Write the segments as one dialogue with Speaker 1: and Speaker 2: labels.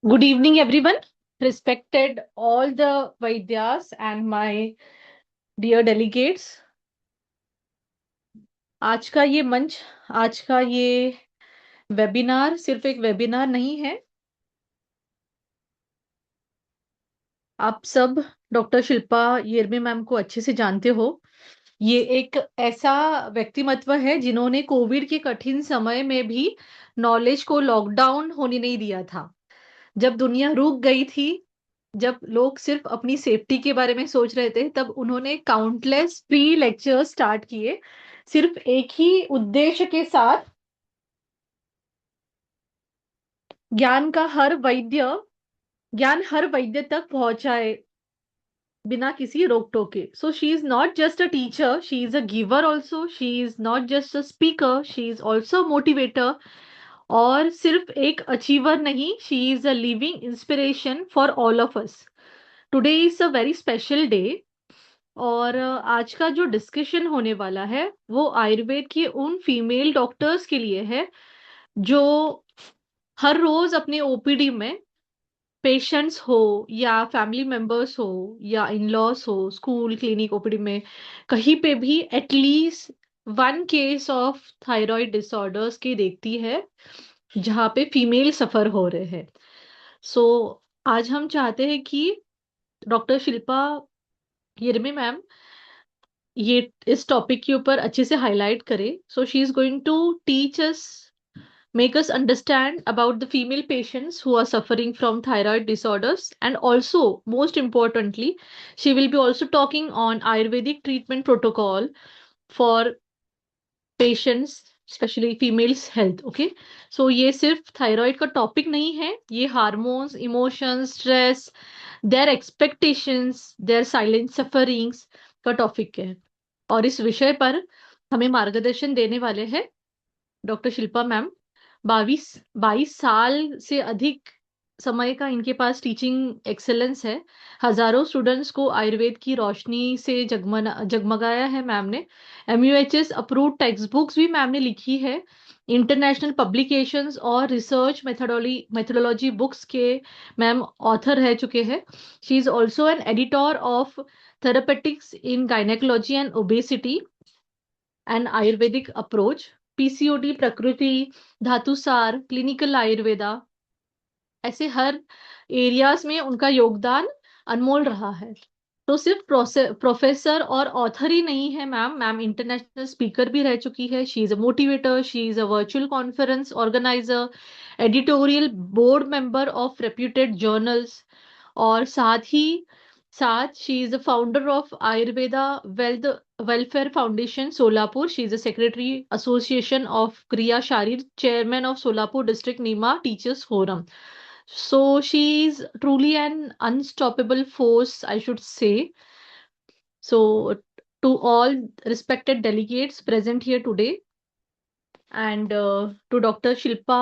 Speaker 1: Good evening, everyone. Respected all the Vaidyas and my dear delegates. आज का ये मंच, आज का ये वेबिनार सिर्फ एक वेबिनार नहीं है। आप सब डॉक्टर शिल्पा येरमे मैम को अच्छे से जानते हो। ये एक ऐसा व्यक्तिमत्व है जिन्होंने कोविड के कठिन समय में भी नॉलेज को लॉकडाउन होने नहीं दिया था। जब दुनिया रुक गई थी, जब लोग सिर्फ अपनी सेफ्टी के बारे में सोच रहे थे, तब उन्होंने काउंटलेस फ्री लेक्चर्स स्टार्ट किए, सिर्फ एक ही उद्देश्य के साथ, ज्ञान का हर वैद्य ज्ञान हर वैद्य तक पहुंचाए बिना किसी रोक टोके। सो she is not just a teacher, she is a giver also, she is not just a speaker, she is also motivator. और सिर्फ एक अचीवर नहीं, she is a living inspiration for all of us. Today is a very special day. और आज का जो discussion होने वाला है वो आयुर्वेद के उन फीमेल डॉक्टर्स के लिए है जो हर रोज अपने ओपीडी में पेशेंट्स हो या फैमिली मेंबर्स हो या इन लॉस हो, स्कूल क्लिनिक ओपीडी में कहीं पे भी at least one case of thyroid disorders की देखती है जहाँ पे फीमेल सफर हो रहे हैं। सो आज हम चाहते हैं कि डॉक्टर शिल्पा येरमे मैम ये इस टॉपिक के ऊपर अच्छे से हाईलाइट करे। So she is going to teach us, make us understand about the female patients who are suffering from thyroid disorders, and also most importantly she will be also talking on ayurvedic treatment protocol for patients, especially females health. Okay, so ये सिर्फ thyroid का topic नहीं है, ये hormones, emotions, stress, their expectations, their silent sufferings का topic है। और इस विषय पर हमें मार्गदर्शन देने वाले हैं डॉक्टर शिल्पा मैम। 22 साल से अधिक समय का इनके पास टीचिंग एक्सेलेंस है। हजारों स्टूडेंट्स को आयुर्वेद की रोशनी से जगमगाया है मैम ने। MUHS अप्रूव्ड टेक्स्ट बुक्स भी मैम ने लिखी है। इंटरनेशनल पब्लिकेशंस और रिसर्च मेथोडोलॉजी बुक्स के मैम ऑथर रह चुके हैं। She is also an editor of therapeutics in gynaecology and obesity and Ayurvedic approach, PCOD, प्रकृति, धातुसार, क्लिनिकल आयुर्वेदा, ऐसे हर एरियाज में उनका योगदान अनमोल रहा है। तो सिर्फ प्रोफेसर और ऑथर ही नहीं है मैम, मैम इंटरनेशनल स्पीकर भी रह चुकी है। She is a motivator, she is a virtual conference organizer, editorial board member of reputed journals, और साथ she is the founder of Ayurveda wealth welfare foundation Solapur. She is the secretary association of Kriya Sharir, chairman of Solapur district NIMA teachers forum. So she's truly an unstoppable force, I should say. So to all respected delegates present here today, and to Dr. Shilpa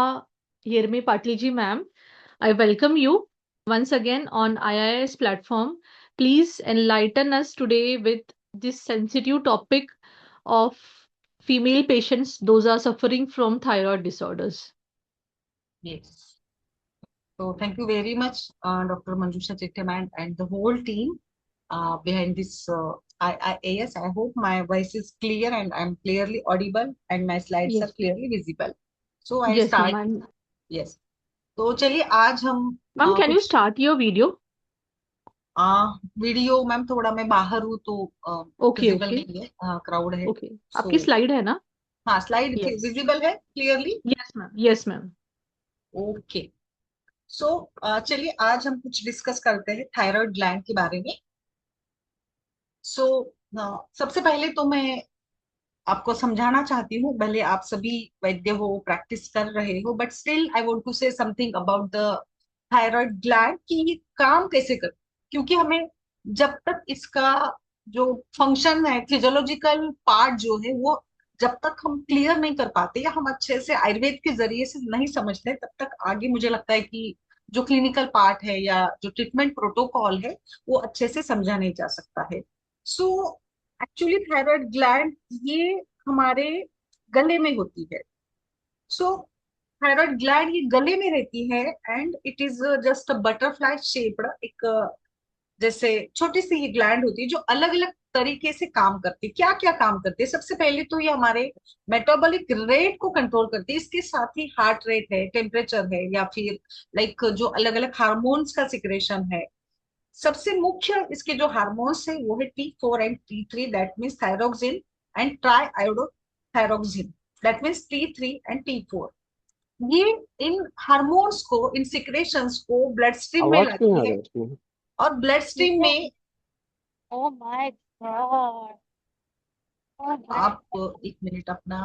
Speaker 1: Yerme Patliji ma'am, I welcome you once again on IIS platform. Please enlighten us today with this sensitive topic of female patients, those are suffering from thyroid disorders.
Speaker 2: Yes. So thank you very much, Dr. Manjusha Chittiman and the whole team behind this IIAS. I hope my voice is clear and I'm clearly audible and my slides are
Speaker 1: Yes,
Speaker 2: clearly visible. So I
Speaker 1: yes,
Speaker 2: start.
Speaker 1: ma'am.
Speaker 2: Yes. तो चलिए आज हम
Speaker 1: Ma'am, can you
Speaker 2: कुछ
Speaker 1: start your video?
Speaker 2: Video ma'am थोड़ा मैं बाहर हूँ तो
Speaker 1: Okay,
Speaker 2: विजिबल
Speaker 1: okay.
Speaker 2: नहीं है, क्राउड है।
Speaker 1: ओके,
Speaker 2: सो
Speaker 1: आपकी स्लाइड है ना?
Speaker 2: हाँ, स्लाइड
Speaker 1: यस,
Speaker 2: विजिबल है clearly.
Speaker 1: Yes ma'am, yes ma'am.
Speaker 2: Okay. So चलिए आज हम कुछ डिस्कस करते हैं थायराइड ग्लैंड के बारे में। सो सबसे पहले तो मैं आपको समझाना चाहती हूँ, भले आप सभी वैद्य हो, प्रैक्टिस कर रहे हो, but still I want to say something about the thyroid gland कि ये काम कैसे कर, क्योंकि हमें जब तक इसका जो फंक्शन है, फिजियोलॉजिकल पार्ट जो है, वो जब तक हम क्लियर नहीं कर पाते या हम अच्छे से आयुर्वेद के जरिए से नहीं समझते, तब तक आगे मुझे लगता है कि जो क्लिनिकल पार्ट है या जो ट्रीटमेंट प्रोटोकॉल है वो अच्छे से समझा नहीं जा सकता है। सो एक्चुअली थायराइड ग्लैंड ये हमारे गले में होती है। सो थायराइड ग्लैंड ये गले में रहती है, and it is just a butterfly shaped, एक जैसे छोटी सी ये ग्लैंड होती है जो अलग अलग तरीके से काम करती है। क्या क्या काम करती है? सबसे पहले तो ये हमारे मेटाबॉलिक रेट को कंट्रोल करती है, इसके साथ ही हार्ट रेट है, टेम्परेचर है, या फिर लाइक जो अलग अलग हार्मोन्स का सिक्रेशन है। सबसे मुख्य इसके जो हार्मोन्स है वो है T4 and T3, that means thyroxine and tri iodothyroxine, that means T3 and T4। ये इन हार्मोन्स को, इन सिक्रेशंस को ब्लड स्ट्रीम में
Speaker 3: आवाज क्यों आ
Speaker 2: लाती
Speaker 3: रहा
Speaker 2: है,
Speaker 3: है इसमें?
Speaker 2: और ब्लड स्ट्रीम में
Speaker 4: Oh my God. Oh my
Speaker 2: आप एक मिनट अपना,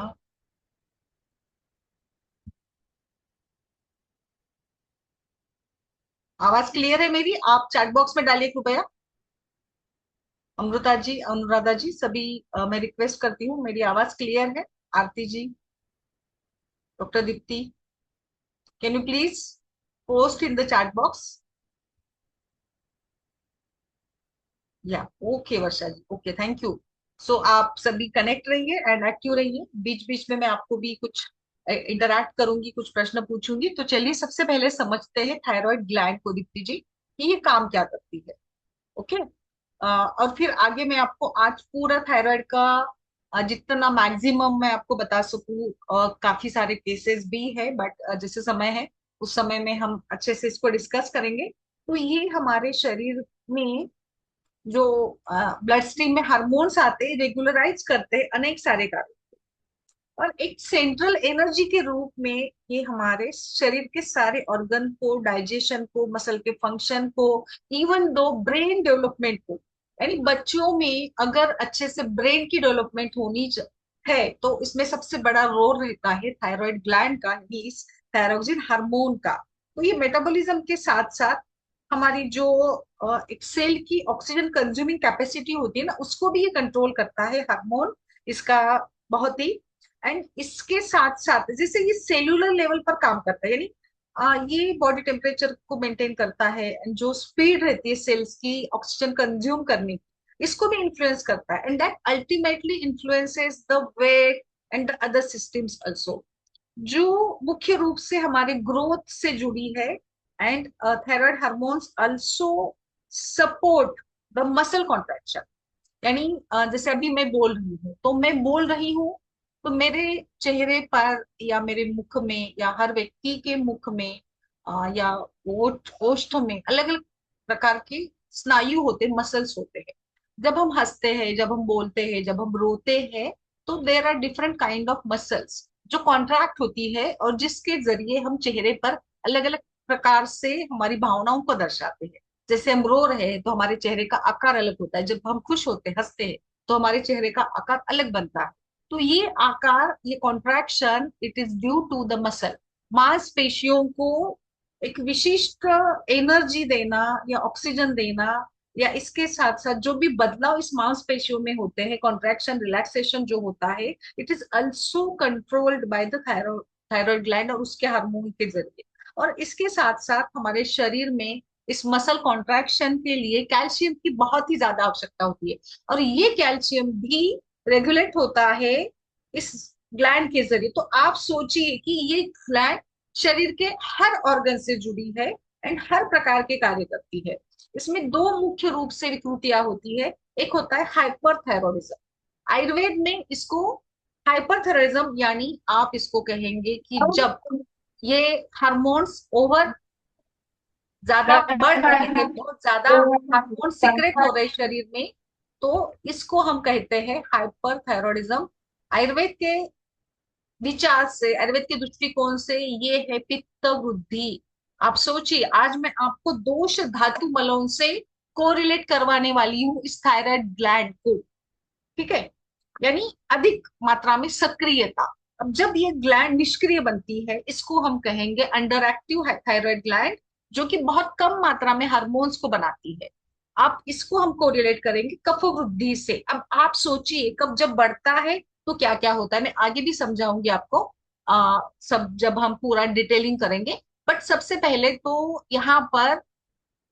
Speaker 2: आवाज क्लियर है मेरी? आप चैट बॉक्स में डालिए कृपया। अमृता जी, अनुराधा जी, सभी मैं रिक्वेस्ट करती हूँ, मेरी आवाज क्लियर है? Aarti ji, doctor Deepti, can you please post in the chat box? या okay Varsha ji, okay, thank you. So आप सभी कनेक्ट रहिए एंड एक्टिव रहिए, बीच बीच में मैं आपको भी कुछ इंटरैक्ट करूंगी, कुछ प्रश्न पूछूंगी। तो चलिए सबसे पहले समझते हैं थायराइड ग्लैंड को, दीप्ति जी, कि ये काम क्या करती है। ओके। और फिर आगे मैं आपको आज पूरा थायराइड का जितना मैक्सिमम मैं आपको बता सकूं, काफी सारे केसेस भी है, बट जैसे समय है उस समय में हम अच्छे से इसको डिस्कस करेंगे। तो ये हमारे शरीर में जो ब्लड स्ट्रीम में हार्मोन्स आते हैं, रेगुलराइज करते हैं अनेक सारे कार्य, और एक सेंट्रल एनर्जी के रूप में ये हमारे शरीर के सारे ऑर्गन को, डाइजेशन को, मसल के फंक्शन को, इवन दो ब्रेन डेवलपमेंट को, यानी बच्चों में अगर अच्छे से ब्रेन की डेवलपमेंट है तो इसमें सबसे बड़ा रोल रहता है थायराइड ग्लैंड का, यानी इस थायरोक्सिन हार्मोन का। तो ये मेटाबॉलिज्म के साथ साथ हमारी जो एक सेल की ऑक्सीजन कंज्यूमिंग कैपेसिटी होती है ना, उसको भी ये कंट्रोल करता है हार्मोन इसका, बहुत ही। एंड इसके साथ साथ जैसे ये सेल्यूलर लेवल पर काम करता है, यानी ये बॉडी टेम्परेचर को मेंटेन करता है, and जो स्पीड रहती है सेल्स की ऑक्सीजन कंज्यूम करने की, इसको भी इन्फ्लुएंस करता है, and that ultimately influences the weight and the other systems also, जो मुख्य रूप से हमारे ग्रोथ से जुड़ी है। And thyroid hormones also support the muscle contraction, यानी जैसे अभी मैं बोल रही हूँ, तो मैं बोल रही हूँ तो मेरे चेहरे पर या मेरे मुख में या हर व्यक्ति के मुख में या ओठ ओष्ठ में अलग अलग प्रकार के स्नायु होते, मसल्स होते हैं। जब हम हंसते हैं, जब हम बोलते हैं, जब हम रोते हैं, तो there are different kind of muscles जो कॉन्ट्रैक्ट होती है, और जिसके जरिए हम चेहरे पर अलग अलग प्रकार से हमारी भावनाओं को दर्शाते हैं। जैसे हम रो रहे हैं तो हमारे चेहरे का आकार अलग होता है, जब हम खुश होते हैं, हंसते हैं, तो हमारे चेहरे का आकार अलग बनता है। तो ये आकार, ये contraction, it is due to the muscle. मांसपेशियों को एक विशिष्ट एनर्जी देना या ऑक्सीजन देना, या इसके साथ साथ जो भी बदलाव इस मांसपेशियों में होते हैं, कॉन्ट्रैक्शन रिलैक्सेशन जो होता है, it is also controlled by the thyroid gland और उसके हार्मोन के जरिए। और इसके साथ साथ हमारे शरीर में इस मसल कॉन्ट्रैक्शन के लिए कैल्शियम की बहुत ही ज्यादा आवश्यकता होती है, और ये कैल्शियम भी रेगुलेट होता है इस ग्लैंड के जरिए। तो आप सोचिए कि ये ग्लैंड शरीर के हर ऑर्गन से जुड़ी है एंड हर प्रकार के कार्य करती है। इसमें दो मुख्य रूप से विकृतियां होती है, एक होता है हाइपरथायरॉयडिज्म, आयुर्वेद में इसको हाइपरथायरॉयडिज्म, यानी आप इसको कहेंगे कि जब ये हार्मोन्स ओवर ज्यादा बढ़ रहे हैं, बहुत ज्यादा हार्मोन सीक्रेट हो रहे हैं शरीर में, तो इसको हम कहते हैं हाइपरथायरॉयडिज्म। आयुर्वेद के विचार से, आयुर्वेद के दृष्टिकोण से ये है पित्त वृद्धि। आप सोचिए, आज मैं आपको दोष धातु मलों से कोरिलेट करवाने वाली हूँ इस थायराइड ग्लैंड को, ठीक है, यानी अधिक मात्रा में सक्रियता। अब जब ये ग्लैंड निष्क्रिय बनती है, इसको हम कहेंगे अंडर एक्टिव थायराइड ग्लैंड, जो कि बहुत कम मात्रा में हार्मोन्स को बनाती है। आप इसको हम कोरिलेट करेंगे कफ वृद्धि से। अब आप सोचिए, कब जब बढ़ता है तो क्या क्या होता है, मैं आगे भी समझाऊंगी आपको सब, जब हम पूरा डिटेलिंग करेंगे। बट सबसे पहले तो यहाँ पर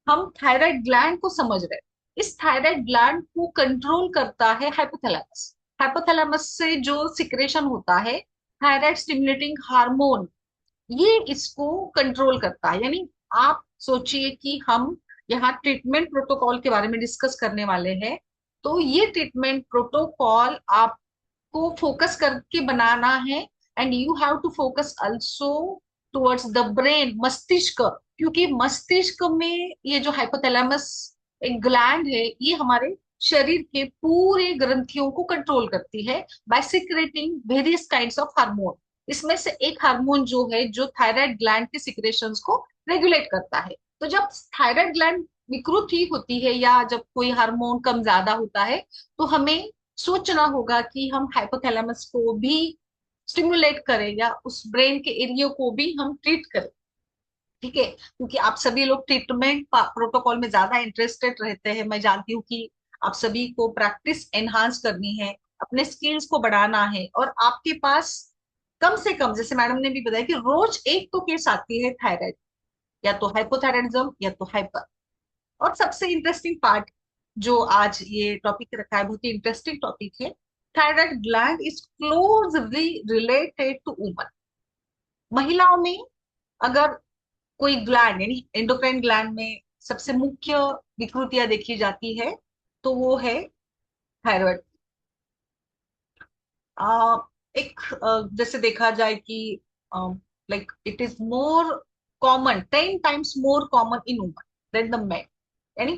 Speaker 2: हम थायराइड ग्लैंड को समझ रहे हैं। इस थायराइड ग्लैंड को कंट्रोल करता है हाइपोथैलेमस। हाइपोथैलेमस से जो सिक्रेशन होता है थायराइड स्टिमुलेटिंग हार्मोन, ये इसको कंट्रोल करता है। यानी आप सोचिए कि हम यहाँ ट्रीटमेंट प्रोटोकॉल के बारे में डिस्कस करने वाले हैं। तो ये ट्रीटमेंट प्रोटोकॉल आपको फोकस करके बनाना है, and you have to focus also towards the brain, मस्तिष्क। क्योंकि मस्तिष्क में ये जो हाइपोथैलेमस एक ग्लैंड है, ये हमारे शरीर के पूरे ग्रंथियों को कंट्रोल करती है by secreting various kinds of hormone. इसमें से एक हार्मोन जो है जो थायराइड ग्लैंड के सिक्रेशंस को रेगुलेट करता है। तो जब थायराइड ग्लैंड विकृति होती है या जब कोई हार्मोन कम ज्यादा होता है, तो हमें सोचना होगा कि हम हाइपोथैलेमस को भी स्टिमुलेट करें या उस ब्रेन के एरिया को भी हम ट्रीट करें। ठीक है, क्योंकि आप सभी लोग ट्रीटमेंट प्रोटोकॉल में ज्यादा इंटरेस्टेड रहते हैं। मैं जानती हूँ कि आप सभी को प्रैक्टिस एनहांस करनी है, अपने स्किल्स को बढ़ाना है, और आपके पास कम से कम, जैसे मैडम ने भी बताया कि रोज एक तो केस आती है थायराइड, या तो हाइपोथायराइडिज्म या तो हाइपर। और सबसे इंटरेस्टिंग पार्ट जो आज ये टॉपिक रखा है, बहुत ही इंटरेस्टिंग टॉपिक है। Thyroid gland is closely related to woman. महिलाओं में अगर कोई ग्लैंड यानी एंडोक्राइन ग्लैंड में सबसे मुख्य विकृतियां देखी जाती है, तो वो है थायराइड। एक जैसे देखा जाए कि like it is more common, 10 times more common in woman than the man. यानी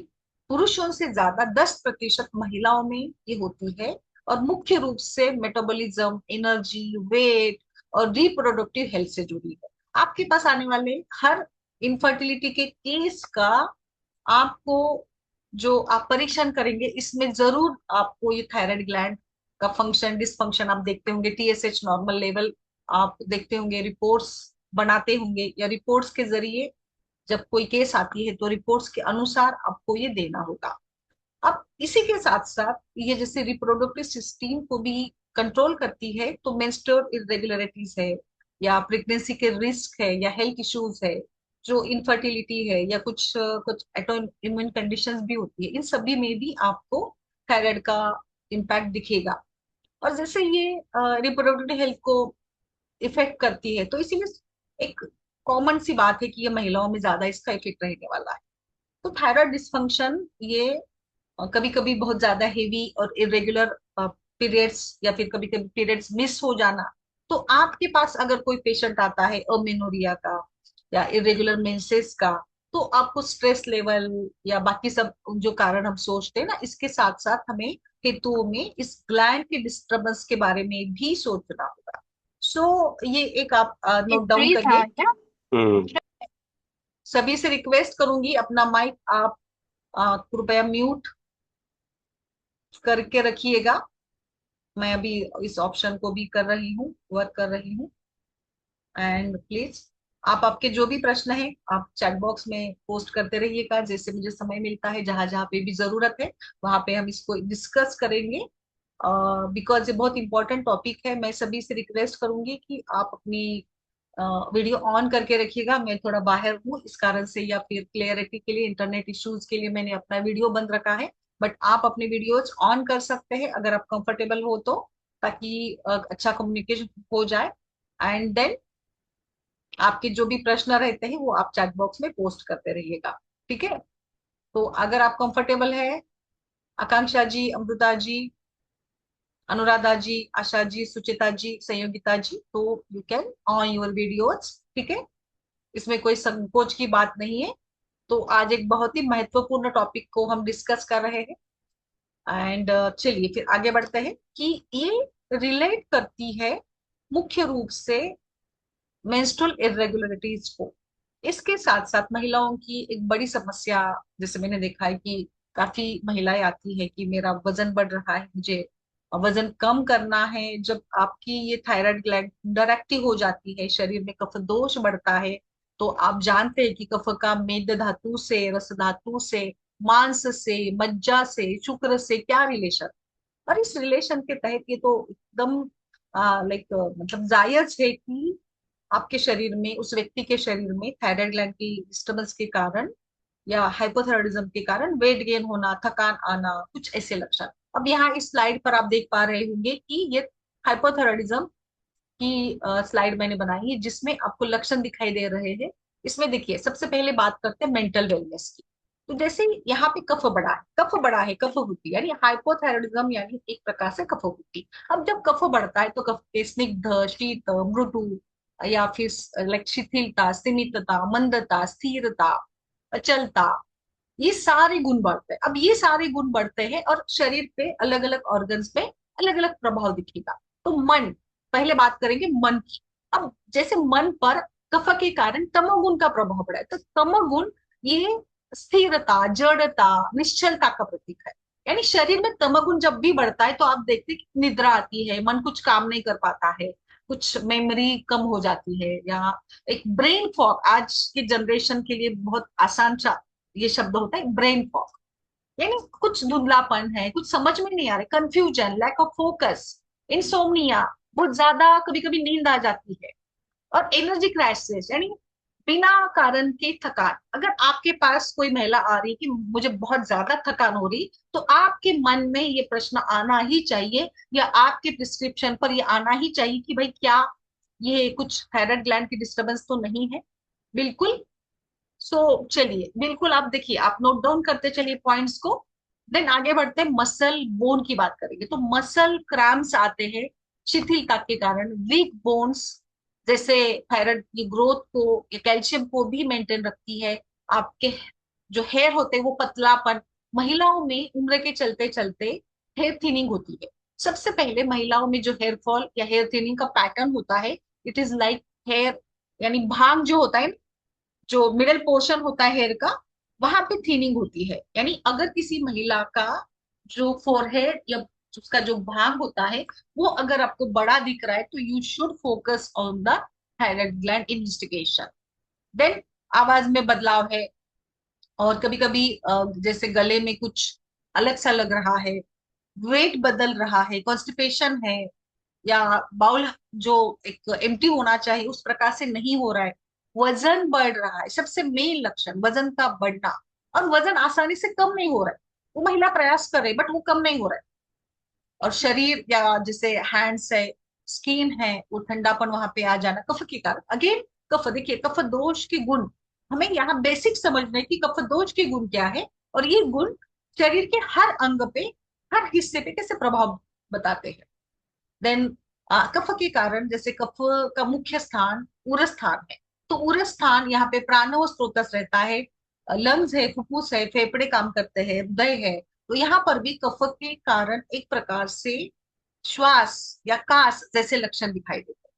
Speaker 2: पुरुषों से ज्यादा 10% महिलाओं में ये होती है। और मुख्य रूप से मेटाबॉलिज्म, एनर्जी, वेट और रिप्रोडक्टिव हेल्थ से जुड़ी है। आपके पास आने वाले हर इनफर्टिलिटी के केस का आपको, जो आप परीक्षण करेंगे, इसमें जरूर आपको ये थायराइड ग्लैंड का फंक्शन डिसफंक्शन आप देखते होंगे। टीएसएच नॉर्मल लेवल आप देखते होंगे, रिपोर्ट्स बनाते होंगे, या रिपोर्ट्स के जरिए जब कोई केस आती है तो रिपोर्ट्स के अनुसार आपको ये देना होगा। अब इसी के साथ साथ ये जैसे रिप्रोडक्टिव सिस्टम को भी कंट्रोल करती है, तो मेंस्ट्रुअल इरेगुलरिटीज है, या प्रेगनेंसी के रिस्क है, या हेल्थ इश्यूज है, जो इनफर्टिलिटी है, या कुछ ऑटो इम्यून कंडीशंस भी होती है, इन सभी में भी आपको थायराइड का इम्पैक्ट दिखेगा। और जैसे ये रिप्रोडक्टिव हेल्थ को इफेक्ट करती है, तो इसीलिए एक कॉमन सी बात है कि ये महिलाओं में ज्यादा इसका इफेक्ट रहने वाला है। तो थायराइड डिसफंक्शन ये कभी कभी बहुत ज्यादा हेवी और इरेगुलर पीरियड्स, या फिर कभी कभी पीरियड्स मिस हो जाना। तो आपके पास अगर कोई पेशेंट आता है अमेनोरिया का या इरेगुलर मेंसेस का, तो आपको स्ट्रेस लेवल या बाकी सब जो कारण हम सोचते हैं ना, इसके साथ साथ हमें हेतुओं में इस ग्लैंड के डिस्टरबेंस के बारे में भी सोचना होगा। ये एक आप नोट डाउन
Speaker 4: फ्री था
Speaker 2: करिए।
Speaker 4: क्या?
Speaker 3: हम्म।
Speaker 2: सभी से रिक्वेस्ट करूंगी, अपना माइक आप कृपया म्यूट करके रखिएगा। मैं अभी इस ऑप्शन को भी कर रही हूँ, वर्क कर रही हूँ। एंड प्लीज आप आपके जो भी प्रश्न है आप चैट बॉक्स में पोस्ट करते रहिएगा, जैसे मुझे समय मिलता है, जहां जहां पे भी जरूरत है वहां पे हम इसको डिस्कस करेंगे। बिकॉज ये बहुत इंपॉर्टेंट टॉपिक है। मैं सभी से रिक्वेस्ट करूंगी कि आप अपनी वीडियो ऑन करके रखिएगा। मैं थोड़ा बाहर हूँ इस कारण से, या फिर क्लियरिटी के लिए, इंटरनेट इश्यूज के लिए मैंने अपना वीडियो बंद रखा है। बट आप अपने वीडियोज ऑन कर सकते हैं अगर आप कंफर्टेबल हो तो, ताकि अच्छा कम्युनिकेशन हो जाए। एंड देन आपके जो भी प्रश्न रहते हैं वो आप चैट बॉक्स में पोस्ट करते रहिएगा। ठीक है, तो अगर आप कंफर्टेबल है, आकांक्षा जी, अमृता जी, अनुराधा जी, आशा जी, सुचिता जी, संयोगिता जी, तो you can on your videos. ठीक है, इसमें कोई संकोच की बात नहीं है। तो आज एक बहुत ही महत्वपूर्ण टॉपिक को हम डिस्कस कर रहे हैं। एंड चलिए फिर आगे बढ़ते हैं कि ये रिलेट करती है मुख्य रूप से मेंस्ट्रुअल इरेगुलरिटीज को। इसके साथ साथ महिलाओं की एक बड़ी समस्या, जैसे मैंने देखा है कि काफी महिलाएं आती है कि मेरा वजन बढ़ रहा है, मुझे वजन कम करना है। जब आपकी ये थायराइड ग्लैंड अंडर एक्टिव हो जाती है, शरीर में कफ दोष बढ़ता है, तो आप जानते हैं कि कफ का मेद धातु से, रस धातु से, मांस से, मज्जा से, शुक्र से क्या रिलेशन। और इस रिलेशन के तहत ये तो एकदम लाइक मतलब जायज है कि आपके शरीर में, उस व्यक्ति के शरीर में थायराइड ग्लैंड की डिस्टर्बेंस के कारण या हाइपोथायराइडिज्म के कारण वेट गेन होना, थकान आना, कुछ ऐसे लक्षण। अब यहाँ इस स्लाइड पर आप देख पा रहे होंगे कि ये हाइपोथायराइडिज्म की स्लाइड मैंने बनाई है जिसमें आपको लक्षण दिखाई दे रहे हैं। इसमें देखिए, सबसे पहले बात करते हैं मेंटल वेलनेस की। तो जैसे यहाँ पे कफ बढ़ा है, कफ बढ़ा है, कफवृत्ति यानी हाइपोथायरॉइडिज्म, यानी एक प्रकार से कफवृत्ति। अब जब कफ बढ़ता है तो कफ के स्निग्ध, शीत, मृदु, या फिर लाइक शिथिलता, सीमितता, मंदता, स्थिरता, अचलता, ये सारे गुण बढ़ते हैं। अब ये सारे गुण बढ़ते हैं और शरीर पे अलग अलग ऑर्गन्स पे अलग अलग प्रभाव दिखेगा। तो मन, पहले बात करेंगे मन की। अब जैसे मन पर कफ के कारण तमोगुण का प्रभाव पड़ा है, तो तमोगुण ये स्थिरता, जड़ता, निश्चलता का प्रतीक है। यानी शरीर में तमोगुण जब भी बढ़ता है तो आप देखते हैं कि निद्रा आती है, मन कुछ काम नहीं कर पाता है, कुछ मेमोरी कम हो जाती है, या एक ब्रेन फॉग आज के जनरेशन के लिए बहुत आसान ये शब्द होता है, ब्रेन फॉग। यानी कुछ धुंधलापन है, कुछ समझ में नहीं आ रहा, confusion, lack of focus, insomnia, बहुत ज्यादा कभी कभी नींद आ जाती है, और एनर्जी क्रैशेस यानी बिना कारण के थकान। अगर आपके पास कोई महिला आ रही है कि मुझे बहुत ज्यादा थकान हो रही, तो आपके मन में ये प्रश्न आना ही चाहिए, या आपके प्रिस्क्रिप्शन पर ये आना ही चाहिए कि भाई क्या ये कुछ थायराइड ग्लैंड की डिस्टरबेंस तो नहीं है। बिल्कुल। सो चलिए, बिल्कुल आप देखिए, आप नोट डाउन करते चलिए पॉइंट्स को। देन आगे बढ़ते हैं, मसल बोन की बात करेंगे। तो मसल क्रैम्प्स आते हैं शिथिलता के कारण, वीक बोन्स, जैसे थायराइड की ग्रोथ को या कैल्शियम को भी मेंटेन रखती है। आपके जो हेयर होते हैं वो पतलापन, महिलाओं में उम्र के चलते चलते हेयर थिनिंग होती है। सबसे पहले महिलाओं में जो हेयर फॉल या हेयर थिनिंग का पैटर्न होता है, इट इज लाइक हेयर, यानी भांग जो होता है, जो मिडल पोर्शन होता है हेयर का, वहां पे थिनिंग होती है। यानी अगर किसी महिला का जो फोरहेड या उसका जो भाग होता है वो अगर आपको बड़ा दिख रहा है, तो you should focus on the thyroid gland investigation. Then आवाज में बदलाव है, और कभी कभी जैसे गले में कुछ अलग सा लग रहा है, वेट बदल रहा है, कॉन्स्टिपेशन है, या बाउल जो एक एम्प्टी होना चाहिए उस प्रकार से नहीं हो रहा है, वजन बढ़ रहा है, सबसे मेन लक्षण वजन का बढ़ना, और वजन आसानी से कम नहीं हो रहा है। वो महिला प्रयास कर रही है बट वो कम नहीं हो रहा है। और शरीर या जैसे हैंड्स है, स्किन है, वो ठंडापन वहां पे आ जाना कफ के कारण। अगेन कफ, देखिए कफ दोष के गुण, हमें यहाँ बेसिक समझना है कि कफ दोष के गुण क्या है, और ये गुण शरीर के हर अंग पे, हर हिस्से पे कैसे प्रभाव बताते हैं। देन कफ के कारण, जैसे कफ का मुख्य स्थान उरस स्थान है, तो उरस स्थान यहाँ पे प्राणव स्रोतस रहता है, लंग्स है, फुफ्फुस है, फेफड़े काम करते हैं, हृदय है। तो यहाँ पर भी कफ के कारण एक प्रकार से श्वास या कास जैसे लक्षण दिखाई देते हैं।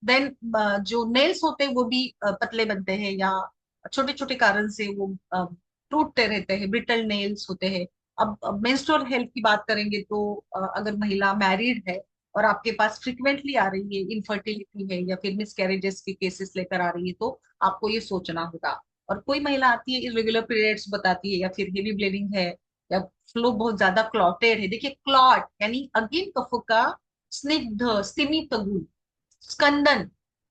Speaker 2: देन जो नेल्स होते हैं वो भी पतले बनते हैं, या छोटे छोटे कारण से वो टूटते रहते हैं, ब्रिटल नेल्स होते हैं। अब मेंस्ट्रुअल हेल्थ की बात करेंगे तो अगर महिला मैरिड है और आपके पास फ्रिक्वेंटली आ रही है, इनफर्टिलिटी है या फिर मिसकैरेजेस के केसेस लेकर आ रही है, तो आपको ये सोचना होगा। और कोई महिला आती है इरेगुलर पीरियड्स बताती है, या फिर हेवी ब्लीडिंग है, या फ्लो बहुत ज्यादा क्लॉटेड है। देखिए क्लॉट यानी अगेन कफ का स्निग्ध, स्तिमित गुण, स्कंदन,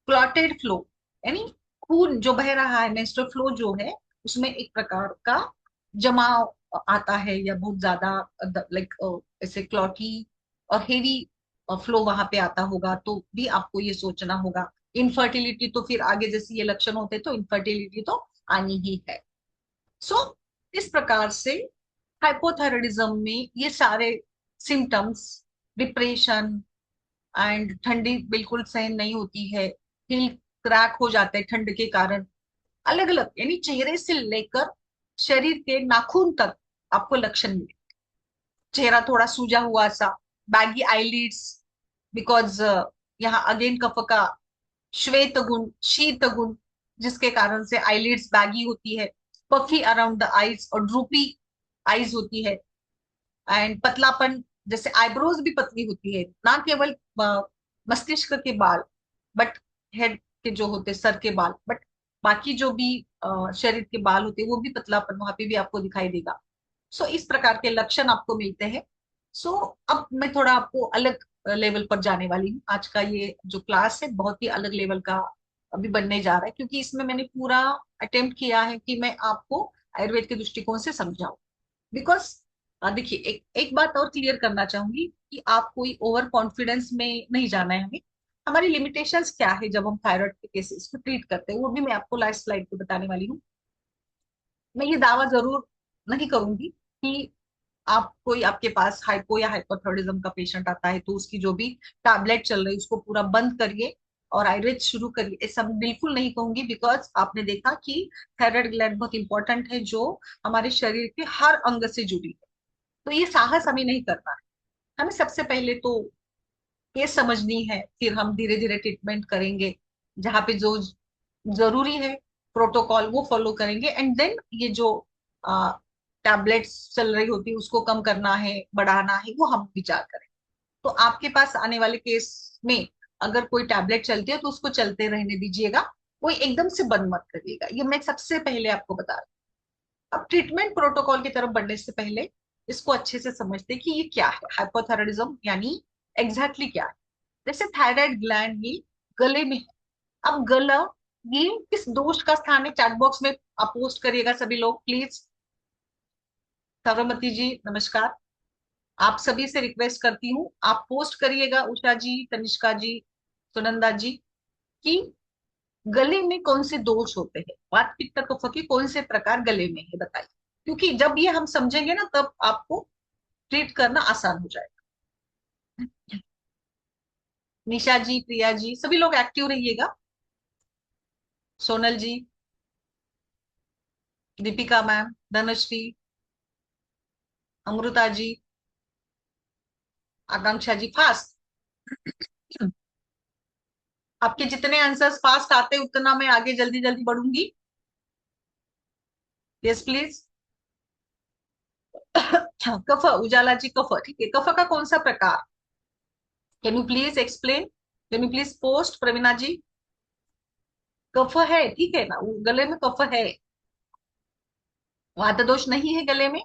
Speaker 2: क्लॉटेड फ्लो, यानी खून जो बह रहा है, मेंस्ट्रुअल फ्लो जो है उसमें एक प्रकार का जमाव आता है, या बहुत ज्यादा लाइक ऐसे क्लॉटी और हेवी फ्लो वहां पे आता होगा, तो भी आपको ये सोचना होगा। इनफर्टिलिटी तो फिर आगे जैसे ये लक्षण होते तो इनफर्टिलिटी तो आनी ही है। सो इस प्रकार से हाइपोथायराइडिज्म में ये सारे सिम्टम्स, डिप्रेशन एंड ठंडी बिल्कुल सहन नहीं होती है, हिल क्रैक हो जाते हैं ठंड के कारण, अलग अलग, यानी चेहरे से लेकर शरीर के नाखून तक आपको लक्षण मिले। चेहरा थोड़ा सूजा हुआ सा, बैगी आईलिड्स, बिकॉज यहाँ अगेन कफ का श्वेत गुण, शीत गुण, जिसके कारण से आईलिड्स बैगी होती है, पफी अराउंड द आईज और ड्रूपी आईज होती है, एंड पतलापन, जैसे आईब्रोज भी पतली होती है, ना केवल मस्तिष्क के बाल बट हेड के जो होते सर के बाल, बट बाकी जो भी शरीर के बाल होते हैं वो भी पतलापन वहां पे भी आपको दिखाई देगा। सो इस प्रकार के लक्षण आपको मिलते हैं। सो अब मैं थोड़ा आपको अलग लेवल पर जाने वाली हूँ। आज का ये जो क्लास है बहुत ही अलग लेवल का अभी बनने जा रहा है, क्योंकि इसमें मैंने पूरा अटेम्प्ट किया है कि मैं आपको आयुर्वेद के दृष्टिकोण से समझाऊं। बिकॉज देखिए, एक एक बात और क्लियर करना चाहूंगी कि आप कोई ओवर कॉन्फिडेंस में नहीं जाना है हमें। हमारी लिमिटेशंस क्या है जब हम थायराइड के केसेस को ट्रीट करते हैं, वो भी मैं आपको लास्ट स्लाइड पे बताने वाली हूँ। मैं ये दावा जरूर नहीं करूंगी कि आप कोई आपके पास हाइपो या हाइपोथायराइडिज्म का पेशेंट आता है तो उसकी जो भी टैबलेट चल रही है उसको पूरा बंद करिए और आयुर्वेद शुरू करिए, ऐसा मैं बिल्कुल नहीं कहूंगी। बिकॉज आपने देखा कि थायराइड ग्लैंड बहुत इंपॉर्टेंट है जो हमारे शरीर के हर अंग से जुड़ी है। तो ये साहस हमें नहीं करना है। हमें सबसे पहले तो केस समझनी है, फिर हम धीरे धीरे ट्रीटमेंट करेंगे। जहाँ पे जो जरूरी है प्रोटोकॉल वो फॉलो करेंगे, एंड देन ये जो टैबलेट्स चल रही होती है उसको कम करना है बढ़ाना है वो हम विचार करें। तो आपके पास आने वाले केस में अगर कोई टैबलेट चलती है तो उसको चलते रहने दीजिएगा, कोई एकदम से बंद मत करिएगा। ये मैं सबसे पहले आपको बता रही हूँ। अब ट्रीटमेंट प्रोटोकॉल की तरफ बढ़ने से पहले इसको अच्छे से समझते हैं कि ये क्या है हाइपोथायराइडिज्म, यानी एग्जैक्टली क्या है। जैसे थायराइड ग्लैंड ये गले में है। अब गला ये किस दोष का स्थान है, चैट बॉक्स में आप पोस्ट करिएगा सभी लोग प्लीज। सरमती जी नमस्कार, आप सभी से रिक्वेस्ट करती हूँ आप पोस्ट करिएगा, उषा जी, तनिष्का जी, सुनंदा जी, कि गले में कौन से दोष होते हैं, वात पित्त कफ के कौन से प्रकार गले में है बताइए। क्योंकि जब ये हम समझेंगे ना तब आपको ट्रीट करना आसान हो जाएगा। निशा जी, प्रिया जी, सभी लोग एक्टिव रहिएगा। सोनल जी, दीपिका मैम, धनश्री, अमृता जी, आकांक्षा जी, फास्ट। आपके जितने आंसर्स फास्ट आते उतना मैं आगे जल्दी जल्दी बढ़ूंगी। Yes please. कफ, उजाला जी कफ, ठीक है। कफ का कौन सा प्रकार, can you please explain, can you please post Praveena ji. कफ है, ठीक है ना, गले में कफ है, वात दोष नहीं है गले में।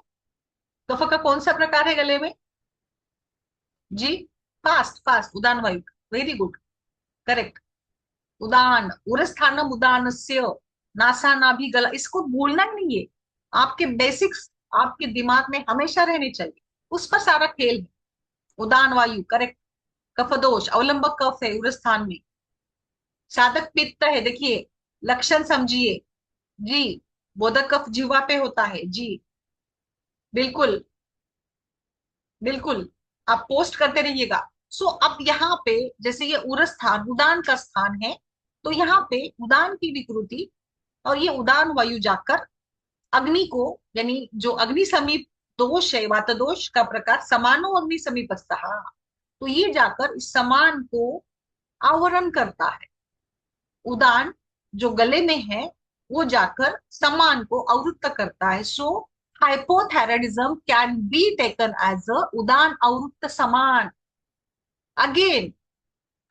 Speaker 2: कफ का कौन सा प्रकार है गले में जी, फास्ट फास्ट, उदान वायु, वेरी गुड, करेक्ट। उदान, उरस्थानम उदानस्य, नासा नाभि गला, इसको भूलना ही नहीं है। आपके बेसिक्स आपके दिमाग में हमेशा रहने चाहिए, उस पर सारा खेल है। उदान वायु करेक्ट। कफ दोष, अवलंबक कफ है उरस्थान में। साधक पित्त है, देखिए लक्षण समझिए जी। बोधक कफ जीवा पे होता है जी, बिल्कुल बिल्कुल। आप पोस्ट करते रहिएगा। सो अब यहाँ पे जैसे ये उर स्थान उदान का स्थान है, तो यहाँ पे उदान की विकृति और ये उदान वायु जाकर अग्नि को, यानी जो अग्नि समीप दोष है वात दोष का प्रकार समानो अग्नि समीपस्थः, तो ये जाकर इस समान को आवरण करता है। उदान जो गले में है वो जाकर समान को आवृत्त करता है। So hypothyroidism can be taken as a उदान आवृत्त समान। अगेन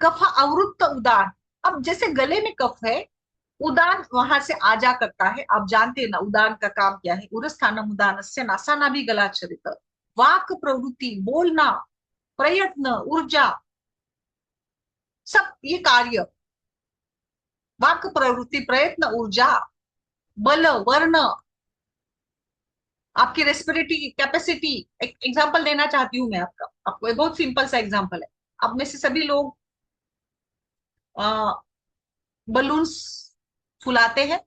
Speaker 2: कफ आवृत्त उदान। अब जैसे गले में कफ है, उदान वहां से आ जा करता है। आप जानते हैं ना उदान का काम क्या है, उरस्थानम उदानस्य नासानाभि गलाच्छरित। वाक प्रवृत्ति, बोलना, प्रयत्न, ऊर्जा, सब ये कार्य, वाक प्रवृत्ति, प्रयत्न, ऊर्जा, बल, वर्ण, आपकी रेस्पिरेटरी कैपेसिटी। एक एग्जांपल देना चाहती हूँ मैं आपको एक बहुत सिंपल सा एग्जांपल है। आप में से सभी लोग बलून्स फुलाते हैं,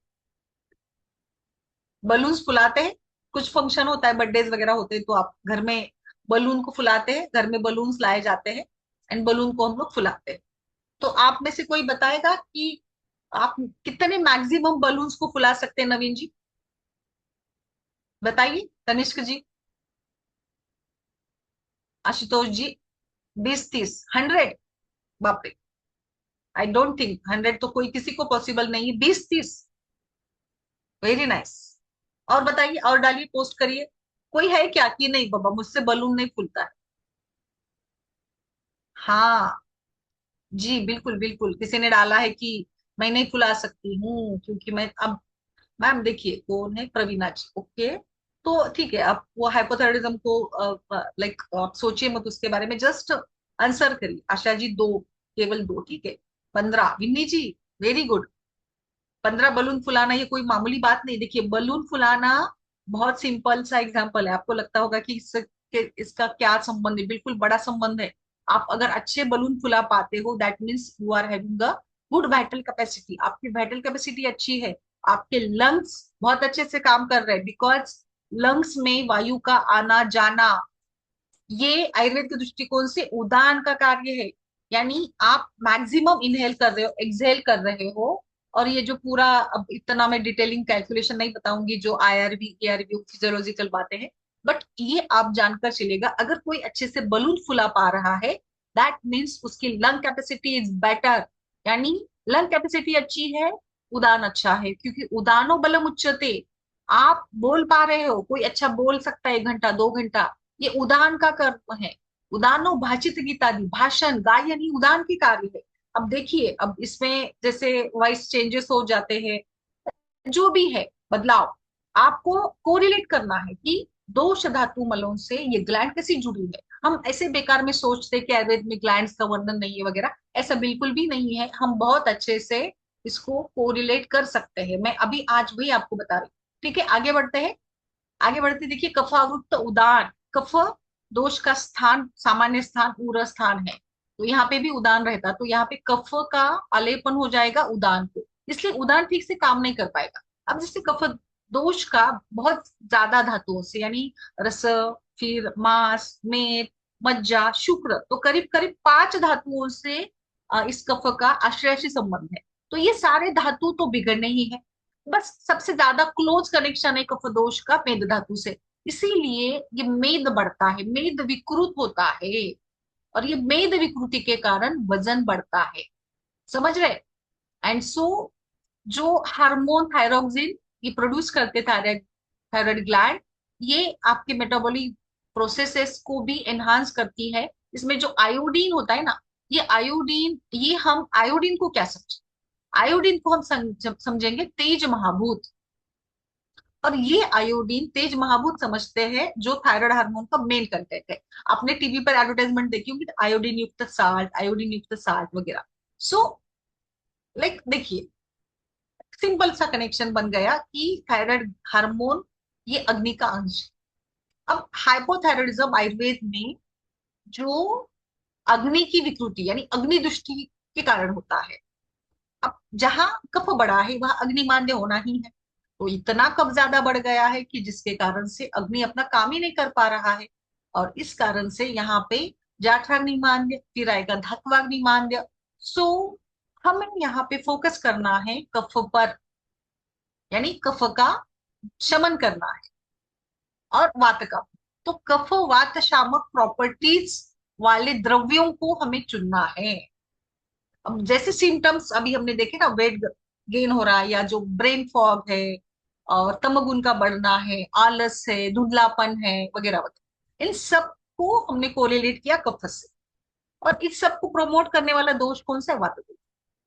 Speaker 2: बलून्स फुलाते हैं। कुछ फंक्शन होता है, बर्थडेज वगैरह होते हैं, तो आप घर में बलून को फुलाते हैं, घर में बलून्स लाए जाते हैं एंड बलून को हम लोग फुलाते हैं। तो आप में से कोई बताएगा कि आप कितने मैक्सिमम बलून्स को फुला सकते हैं, नवीन जी बताइए, तनिष्क जी, आशुतोष जी, 20 30 100? बाप रे, आई डोंट थिंक 100 तो कोई किसी को पॉसिबल नहीं है। 20 30, वेरी नाइस। और बताइए, और डालिए, पोस्ट करिए। कोई है क्या कि नहीं बाबा मुझसे बलून नहीं फूलता है? हाँ जी, बिल्कुल बिल्कुल, किसी ने डाला है कि मैं नहीं फुला सकती हूँ क्योंकि मैं अब, मैम देखिए कौन है, प्रवीणा जी, ओके। तो ठीक है, आप वो हाइपोथायराइडिज्म को लाइक आप सोचिए मत उसके बारे में, जस्ट आंसर करिए। आशा जी 2, केवल 2, ठीक है। 15, विन्नी जी, वेरी गुड। 15 बलून फुलाना ये कोई मामूली बात नहीं। देखिए बलून फुलाना बहुत सिंपल सा एग्जाम्पल है, आपको लगता होगा कि इसका क्या संबंध है, बिल्कुल बड़ा संबंध है। आप अगर अच्छे बलून फुला पाते हो, that means you are having a good vital capacity, आपकी वाइटल कैपेसिटी अच्छी है, आपके लंग्स बहुत अच्छे से काम कर रहे हैं, बिकॉज लंग्स में वायु का आना जाना, ये आयुर्वेद के दृष्टिकोण से उदान का कार्य है। यानी आप मैक्सिमम इनहेल कर रहे हो, एक्सहेल कर रहे हो। और ये जो पूरा, अब इतना मैं डिटेलिंग कैलकुलेशन नहीं बताऊंगी, जो आईआरवी एआरवी फिजियोलॉजिकल बातें हैं, बट ये आप जानकर चलेगा, अगर कोई अच्छे से बलून फुला पा रहा है, दैट मीन्स उसकी लंग कैपेसिटी इज बेटर। यानी लंग कैपेसिटी अच्छी है, उदान अच्छा है, क्योंकि उदानो बलम उच्चते। आप बोल पा रहे हो, कोई अच्छा बोल सकता है 1 घंटा 2 घंटा, ये उदान का कर्म है। उदानो भाषित गीतादि, भाषण गायन ही उदान की कार्य है। अब देखिए, अब इसमें जैसे वॉइस चेंजेस हो जाते हैं, जो भी है बदलाव, आपको कोरिलेट करना है कि दोष धातु मलों से ये ग्लैंड कैसी जुड़ी है। हम ऐसे बेकार में सोचते कि आयुर्वेद में ग्लैंड्स का वर्णन नहीं है वगैरह, ऐसा बिल्कुल भी नहीं है। हम बहुत अच्छे से इसको कोरिलेट कर सकते हैं, मैं अभी आज भी आपको बता रही हूँ। ठीक है, आगे बढ़ते हैं। आगे बढ़ते देखिए, कफावृत्त उदान। कफ दोष का स्थान, सामान्य स्थान उर स्थान है, तो यहाँ पे भी उदान रहता, तो यहाँ पे कफ का आलेपन हो जाएगा उदान को, इसलिए उदान ठीक से काम नहीं कर पाएगा। अब जैसे कफ दोष का बहुत ज्यादा धातुओं से, यानी रस, फिर मांस, मेद, मज्जा, शुक्र, तो करीब करीब 5 धातुओं से इस कफ का आश्रयशी संबंध है। तो ये सारे धातु तो बिगड़ने ही है, बस सबसे ज्यादा क्लोज कनेक्शन है कफदोष का मेद धातु से, इसीलिए ये मेद बढ़ता है, मेद विकृत होता है, और ये मेद विकृति के कारण वजन बढ़ता है। समझ रहे? एंड सो जो हार्मोन थायरोक्सिन ये प्रोड्यूस करते थायराइड, थायराइड ग्लैंड, ये आपके मेटाबॉलिक प्रोसेसेस को भी एनहांस करती है। इसमें जो आयोडीन होता है ना, ये आयोडीन, ये हम आयोडीन को क्या समझे, आयोडीन को हम समझेंगे तेज महाभूत। और ये आयोडीन तेज महाभूत समझते हैं, जो थायराइड हार्मोन का मेन कंटेंट है। आपने टीवी पर एडवर्टाइजमेंट देखी होगी, आयोडीन युक्त साल्ट, आयोडीन युक्त साल्ट वगैरह। सो लाइक देखिए, सिंपल सा कनेक्शन बन गया कि थायराइड हार्मोन ये अग्नि का अंश है। अब हाइपोथायराइडिज्म आयुर्वेद में जो अग्नि की विकृति, यानी अग्नि दृष्टि के कारण होता है। अब जहां कफ बढ़ा है वहां अग्निमान्य होना ही है, तो इतना कफ ज्यादा बढ़ गया है कि जिसके कारण से अग्नि अपना काम ही नहीं कर पा रहा है, और इस कारण से यहाँ पे जाठराग्निमान्य, फिर आएगा धात्वाग्निमान्य। सो हमें यहाँ पे फोकस करना है कफ पर, यानी कफ का शमन करना है, और वात का। तो कफ वात शामक प्रॉपर्टीज वाले द्रव्यों को हमें चुनना है। अब जैसे सिम्टम्स अभी हमने देखे ना, वेट गेन हो रहा है, या जो ब्रेन फॉग है, और तमोगुण का बढ़ना है, आलस है, धुंधलापन है, वगैरह वगैरह, इन सब को हमने कोरिलेट किया कफ से। और इस सब को प्रमोट करने वाला दोष कौन सा है? वात दोष।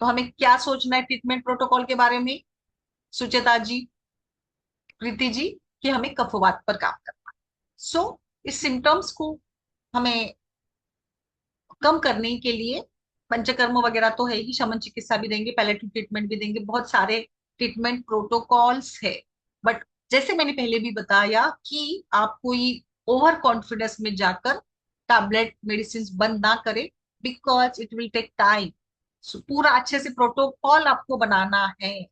Speaker 2: तो हमें क्या सोचना है ट्रीटमेंट प्रोटोकॉल के बारे में, सुचेता जी, प्रीति जी, कि हमें कफवात पर काम करना है। सो इस सिम्टम्स को हमें कम करने के लिए पंचकर्म वगैरह तो है ही, शमन चिकित्सा भी देंगे, पैलेटिव ट्रीटमेंट भी देंगे, बहुत सारे ट्रीटमेंट प्रोटोकॉल्स है। बट जैसे मैंने पहले भी बताया कि आप कोई ओवर कॉन्फिडेंस में जाकर टैबलेट मेडिसिन बंद ना करें, because it will take time. पूरा अच्छे से प्रोटोकॉल आपको बनाना है,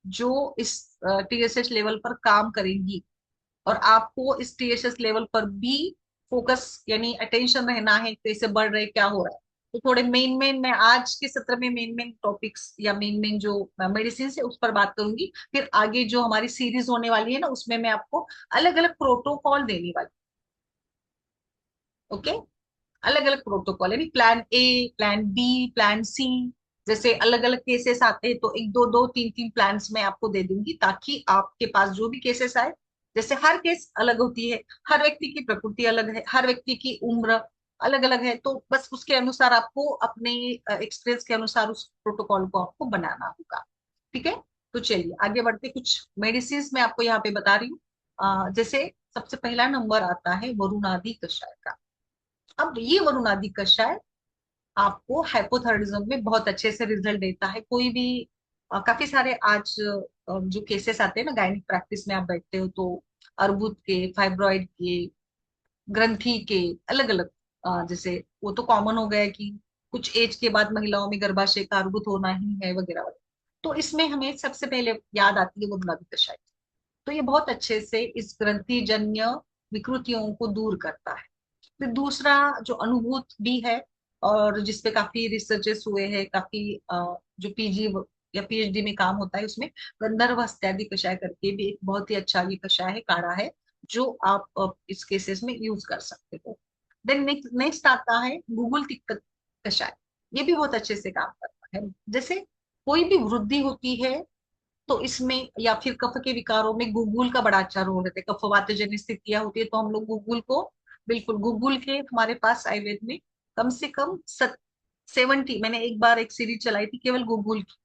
Speaker 2: जो इस टीएसएच लेवल पर काम करेंगी, और आपको इस टीएसएस लेवल पर भी फोकस, यानी अटेंशन रहना है, कैसे बढ़ रहे, क्या हो रहा है। तो थोड़े मेन मेन मैं आज के सत्र में मेन मेन टॉपिक्स या मेन मेन जो मेडिसिन है उस पर बात करूंगी, फिर आगे जो हमारी सीरीज होने वाली है ना, उसमें मैं आपको अलग अलग प्रोटोकॉल देने वाली। ओके, अलग अलग प्रोटोकॉल, यानी plan A, plan B, plan C, जैसे अलग अलग केसेस आते हैं तो एक दो दो तीन तीन प्लान्स मैं आपको दे दूंगी, ताकि आपके पास जो भी केसेस आए, जैसे हर केस अलग होती है, हर व्यक्ति की प्रकृति अलग है, हर व्यक्ति की उम्र अलग अलग है, तो बस उसके अनुसार आपको अपने एक्सपीरियंस के अनुसार उस प्रोटोकॉल को आपको बनाना होगा। ठीक है, तो चलिए आगे बढ़ते, कुछ मेडिसिन मैं आपको यहाँ पे बता रही हूँ। जैसे सबसे पहला नंबर आता है वरुणादि कषाय का। अब ये वरुणादि कषाय आपको हाइपोथायराइडिज्म में बहुत अच्छे से रिजल्ट देता है। कोई भी काफी सारे आज जो केसेस आते हैं ना गायनिक प्रैक्टिस में, आप बैठते हो तो अर्बुद के, फाइब्रॉइड के, ग्रंथि के, अलग अलग, जैसे वो तो कॉमन हो गया है कि कुछ एज के बाद महिलाओं में गर्भाशय कार्बुत होना ही है वगैरह वगैरह। तो इसमें हमें सबसे पहले याद आती है वुमनागित कषाय। तो ये बहुत अच्छे से इस ग्रंथि जन्य विकृतियों को दूर करता है। फिर दूसरा जो अनुभूत भी है, और जिसपे काफी रिसर्चेस हुए हैं, काफी जो पीजी या पीएचडी में काम होता है उसमें, गंधर्व हस्त्यादि कषाय करके भी एक बहुत ही अच्छा ये कषाय है, काढ़ा है, जो आप इस केसेस में यूज कर सकते हो। देन नेक्स्ट नेक्स्ट आता है गूगल तिक्कत कषाय। ये भी बहुत अच्छे से काम करता है। जैसे कोई भी वृद्धि होती है तो इसमें, या फिर कफ के विकारों में गुगुल का बड़ा अच्छा रोल रहता है। कफवातजन्य स्थितियां होती है तो हम लोग गुगुल को, बिल्कुल गुगुल के हमारे पास आयुर्वेद में कम से कम 70, मैंने एक बार एक सीरीज चलाई थी केवल गूगल की।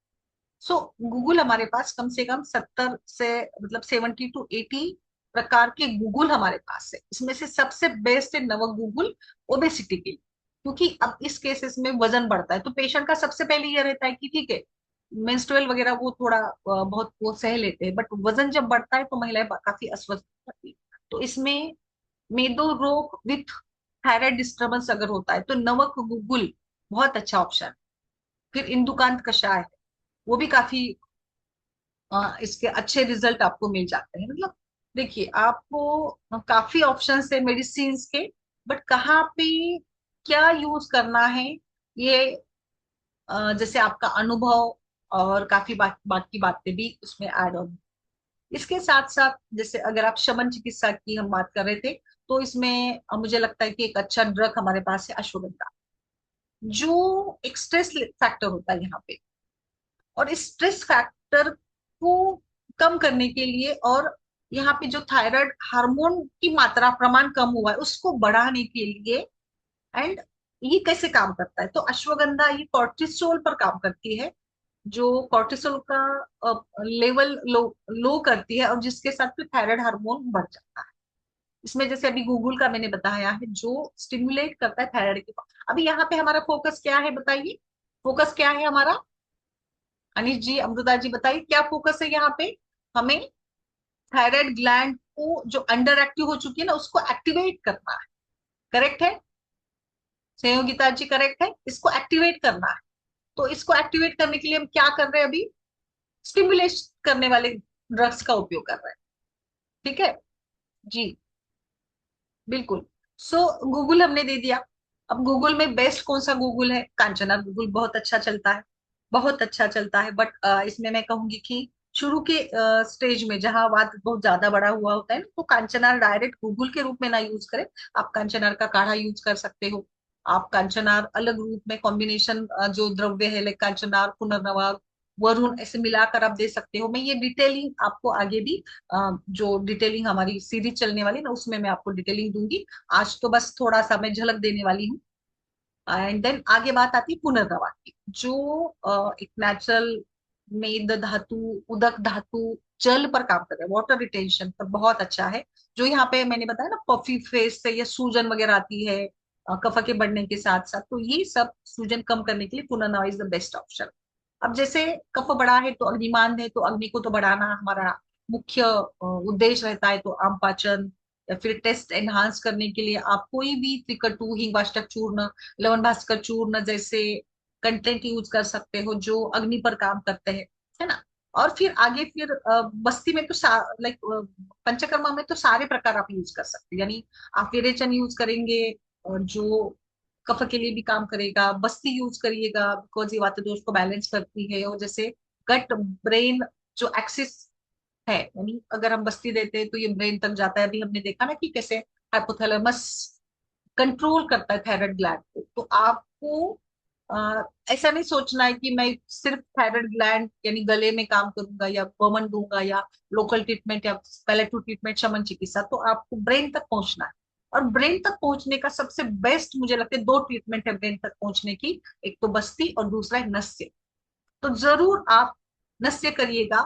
Speaker 2: सो गूगल हमारे पास कम से कम 70 से मतलब 70 to 80 प्रकार के गूगल हमारे पास है। इसमें से सबसे बेस्ट है नवक गूगल ओबेसिटी के लिए। क्योंकि अब इस केसेस में वजन बढ़ता है तो पेशेंट का सबसे पहले ये रहता है कि ठीक है, मेंस्ट्रुअल वगैरह वो थोड़ा बहुत वो सह लेते हैं, बट वजन जब बढ़ता है तो महिलाएं काफी अस्वस्थ होती है। तो इसमें मेदो रोग विथ थायराइड डिस्टर्बेंस अगर होता है तो नवक गूगल बहुत अच्छा ऑप्शन है। फिर इंदुकांत कषाय है, वो भी काफी इसके अच्छे रिजल्ट आपको मिल जाते हैं। मतलब देखिए, आपको काफी ऑप्शन है मेडिसिन के, बट कहाँ पे क्या यूज करना है ये जैसे आपका अनुभव और काफी बाकी बातें भी उसमें ऐड ऑन। इसके साथ साथ जैसे अगर आप शमन चिकित्सा की हम बात कर रहे थे, तो इसमें मुझे लगता है कि एक अच्छा ड्रग हमारे पास है अश्वगंधा, जो एक स्ट्रेस फैक्टर होता है यहाँ पे। और इस स्ट्रेस फैक्टर को कम करने के लिए, और यहाँ पे जो थायराइड हार्मोन की मात्रा प्रमाण कम हुआ है उसको बढ़ाने के लिए, एंड ये कैसे काम करता है, तो अश्वगंधा ये कॉर्टिसोल पर काम करती है, जो कॉर्टिसोल का लेवल लो लो करती है, और जिसके साथ फिर थायराइड हार्मोन बढ़ जाता है। इसमें जैसे अभी गूगल का मैंने बताया है जो स्टिमुलेट करता है थायराइड के। अभी यहाँ पे हमारा फोकस क्या है बताइए, फोकस क्या है हमारा? अनिश जी, अमृता जी बताइए क्या फोकस है यहाँ पे? हमें थायराइड ग्लैंड को जो अंडर एक्टिव हो चुकी है ना उसको एक्टिवेट करना है। करेक्ट है संयोगिता जी? करेक्ट है, इसको एक्टिवेट करना है। तो इसको एक्टिवेट करने के लिए हम क्या कर रहे हैं अभी? स्टिमुलेट करने वाले ड्रग्स का उपयोग कर रहे हैं। ठीक है जी, बिल्कुल। सो गूगल हमने दे दिया। अब गूगल में बेस्ट कौन सा गूगल है? कांचना गूगल बहुत अच्छा चलता है, बहुत अच्छा चलता है। बट इसमें मैं कहूंगी कि शुरू के स्टेज में जहां वात बहुत ज्यादा बड़ा हुआ होता है ना, तो कांचनार डायरेक्ट गूगल के रूप में ना यूज करें। आप कांचनार का काढ़ा यूज कर सकते हो। आप कांचनार अलग रूप में कॉम्बिनेशन जो द्रव्य है लाइक कांचनार, पुनर्नवा, वरुण, ऐसे मिलाकर आप दे सकते हो। मैं ये डिटेलिंग आपको आगे भी जो डिटेलिंग हमारी सीरीज चलने वाली ना उसमें मैं आपको डिटेलिंग दूंगी। आज तो बस थोड़ा सा मैं झलक देने वाली हूँ। एंड देन आगे बात आती है पुनर्नवा की, जो एक नेचुरल मेद धातु, उदक धातु, जल पर काम कर रहा है, वाटर रिटेंशन पर बहुत अच्छा है। जो यहाँ पे मैंने बताया ना पफी फेस से या सूजन वगैरह आती है कफ के बढ़ने के साथ साथ, तो ये सब सूजन कम करने के लिए पुनर्नवा इज द बेस्ट ऑप्शन। अब जैसे कफ बढ़ा है तो अग्निमान है, तो अग्नि को तो बढ़ाना हमारा मुख्य उद्देश्य रहता है। तो आम पाचन या फिर टेस्ट एनहांस करने के लिए आप कोई भी त्रिकटु, हिंगवाष्टक चूर्ण, लवण भास्कर चूर्ण जैसे कंटेंट यूज कर सकते हो जो अग्नि पर काम करते हैं, है ना। और फिर आगे फिर बस्ती में तो लाइक पंचकर्मा में तो सारे प्रकार आप यूज कर सकते हैं। यानी आप विरेचन यूज करेंगे और जो कफ के लिए भी काम करेगा, बस्ती यूज करिएगा बिकॉज ये वात दोष को बैलेंस करती है। और जैसे गट ब्रेन जो एक्सिस है, यानी अगर हम बस्ती देते हैं तो ये ब्रेन तक जाता है। अभी हमने देखा ना कि कैसे हाइपोथैलेमस कंट्रोल करता है थायराइड ग्लैंड को। तो आपको ऐसा नहीं सोचना है कि मैं सिर्फ थायराइड ग्लैंड यानी गले में काम करूंगा या वमन दूंगा या लोकल ट्रीटमेंट या पैलेटिव ट्रीटमेंट, शमन चिकित्सा। तो आपको ब्रेन तक पहुंचना है। और ब्रेन तक पहुंचने का सबसे बेस्ट मुझे लगता है दो ट्रीटमेंट है ब्रेन तक पहुंचने की, एक तो बस्ती और दूसरा है नस्य। तो जरूर आप नस्य करिएगा,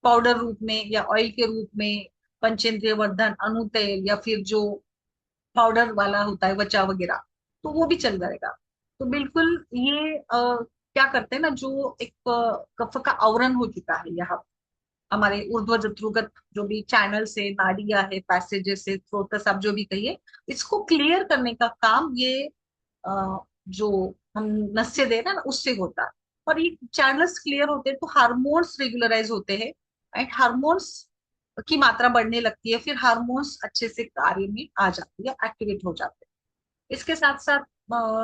Speaker 2: पाउडर रूप में या ऑयल के रूप में, पंचेंद्रिय वर्धन, अणु तेल, या फिर जो पाउडर वाला होता है वचा वगैरह, तो वो भी चल जाएगा। तो बिल्कुल ये क्या करते हैं ना, जो एक कफ का आवरण हो चुका है यहाँ, हमारे ऊर्ध्व जत्रुगत जो भी चैनल्स है, नाड़ियां है, पैसेजेस है, स्रोतस, आप जो भी कहिए, इसको क्लियर करने का काम ये जो हम नस्य दे रहे हैं ना उससे होता है। और ये चैनल्स क्लियर होते हैं तो हार्मोन्स रेगुलराइज होते हैं, एंड हार्मोन्स की मात्रा बढ़ने लगती है, फिर हार्मोन्स अच्छे से कार्य में आ जाती है, एक्टिवेट हो जाते हैं। इसके साथ साथ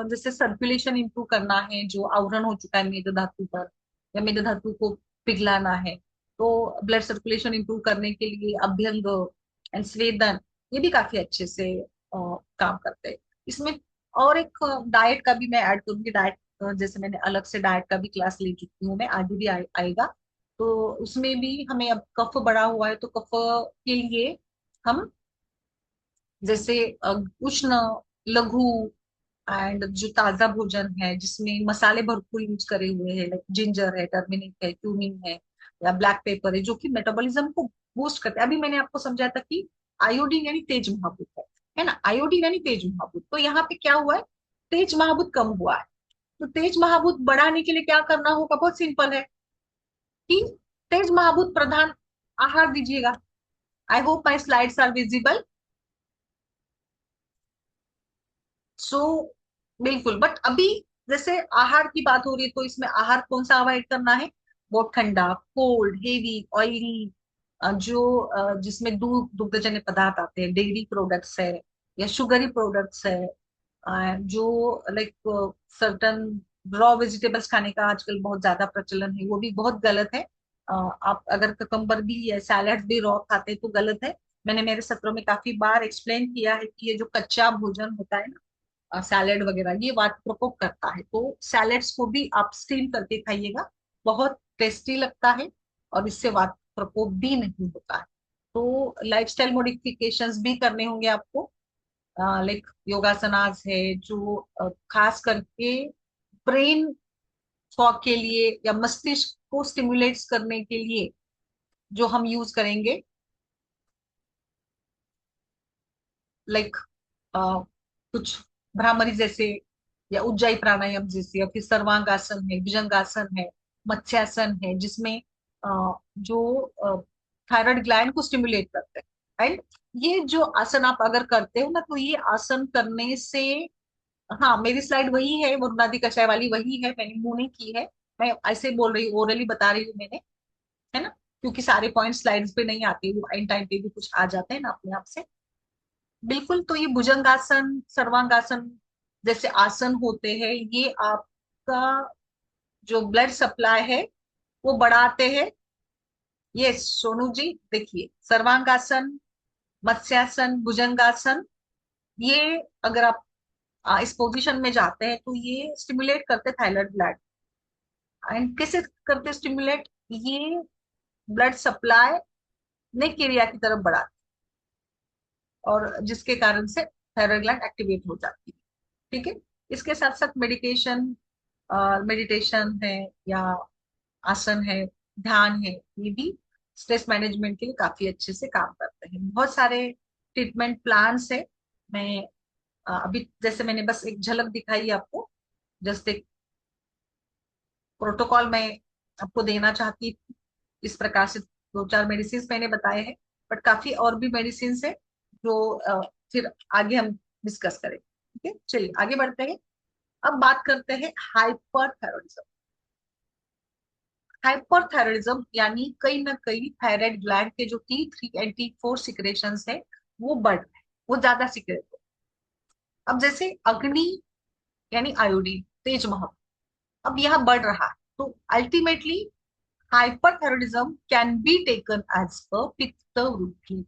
Speaker 2: जैसे सर्कुलेशन इंप्रूव करना है, जो आवरण हो चुका है मेद धातु पर, या मेद धातु को पिघलाना है, तो ब्लड सर्कुलेशन इंप्रूव करने के लिए अभ्यंग एंड स्वेदन, ये भी काफी अच्छे से काम करते हैं इसमें। और एक डाइट का भी मैं ऐड करूंगी। डाइट जैसे मैंने अलग से डाइट का भी क्लास ले चुकी हूँ मैं, आगे भी आएगा। तो उसमें भी हमें अब कफ बढ़ा हुआ है तो कफ के लिए हम जैसे उष्ण, लघु, एंड जो ताजा भोजन है जिसमें मसाले भरपूर यूज करे हुए हैं, लाइक जिंजर है, टर्मरिक है, क्यूमिन है, या ब्लैक पेपर है, जो कि मेटाबॉलिज्म को बूस्ट करते हैं। अभी मैंने आपको समझाया था कि आयोडीन यानी तेज महाभूत है ना, आयोडीन यानी तेज महाभूत। तो यहाँ पे क्या हुआ है, तेज महाभूत कम हुआ है। तो तेज महाभूत बढ़ाने के लिए क्या करना होगा, बहुत सिंपल है कि तेज महाभूत प्रधान आहार दीजिएगा। I hope my slides are visible. So बिल्कुल, बट अभी जैसे आहार की बात हो रही है तो इसमें आहार कौन सा अवॉइड करना है, बहुत ठंडा, कोल्ड, हेवी, ऑयली, जो जिसमें दूध, दुग्धजन्य पदार्थ आते हैं, डेयरी प्रोडक्ट्स है या शुगरी प्रोडक्ट्स है, जो लाइक सर्टन रॉ वेजिटेबल्स खाने का आजकल बहुत ज्यादा प्रचलन है, वो भी बहुत गलत है। आप अगर ककम्बर भी या सैलड भी रॉ खाते हैं तो गलत है। मैंने मेरे सत्रों में काफी बार एक्सप्लेन किया है कि ये जो कच्चा भोजन होता है ना, सैलेड वगैरह, ये वात प्रकोप करता है। तो सैलेड्स को भी आप स्टीम करके खाइएगा, बहुत टेस्टी लगता है, और इससे वात प्रकोप भी नहीं होता है। तो लाइफस्टाइल मॉडिफिकेशंस भी करने होंगे आपको, लाइक योगासनास है, जो खास करके ब्रेन फॉग के लिए या मस्तिष्क को स्टिमुलेट्स करने के लिए जो हम यूज करेंगे, लाइक कुछ भ्रामरी जैसे, या उज्जाई प्राणायाम जैसे, या फिर सर्वांगासन है, भुजंगासन है, मत्स्यासन है, जिसमें जो थायराइड ग्लैंड को स्टिमुलेट करते हैं। एंड ये जो आसन आप अगर करते हो ना, तो ये आसन करने से, हाँ मेरी स्लाइड वही है, वरुणादि कषाय वाली वही है, मैंने मुंह नहीं की है, मैं ऐसे बोल रही हूँ, ओरली बता रही हूँ मैंने, है ना, क्योंकि सारे पॉइंट स्लाइड्स पे नहीं आते, वो एंड टाइम पे भी कुछ आ जाते हैं ना अपने आप से। बिल्कुल, तो ये भुजंगासन, सर्वांगासन जैसे आसन होते हैं, ये आपका जो ब्लड सप्लाई है वो बढ़ाते हैं। ये सोनू जी देखिए, सर्वांगासन, मत्स्यासन, भुजंगासन, ये अगर आप इस पोजीशन में जाते हैं तो ये स्टिमुलेट करते थायराइड ग्लैंड। एंड कैसे करते स्टिमुलेट, ये ब्लड सप्लाई ने क्रिया की तरफ बढ़ाते, और जिसके कारण से थायराइड ग्लैंड एक्टिवेट हो जाती है। ठीक है, इसके साथ साथ मेडिकेशन, मेडिटेशन है, या आसन है, ध्यान है, ये भी स्ट्रेस मैनेजमेंट के लिए काफी अच्छे से काम करते हैं। बहुत सारे ट्रीटमेंट प्लान्स है। मैं अभी जैसे मैंने बस एक झलक दिखाई आपको, जस्ट एक प्रोटोकॉल मैं आपको देना चाहती हूँ। इस प्रकार से दो चार मेडिसिन मैंने बताए हैं, बट काफी और भी मेडिसिन है जो फिर आगे हम डिस्कस करेंगे। ठीक है, चलिए आगे बढ़ते हैं। अब बात करते हैं हाइपरथायरॉइडिज्म। हाइपरथायरॉइडिज्म यानी कहीं ना कहीं थायराइड ग्लैंड के जो T3 एंड T4 सिक्रेशंस है वो बढ़ रहे हैं, वो ज्यादा सिक्रेट हो। अब जैसे अग्नि यानी आयोडीन, तेज महत्व, अब यह बढ़ रहा है, तो ultimately hyperthyroidism can be taken as पर पित्त वृद्धि।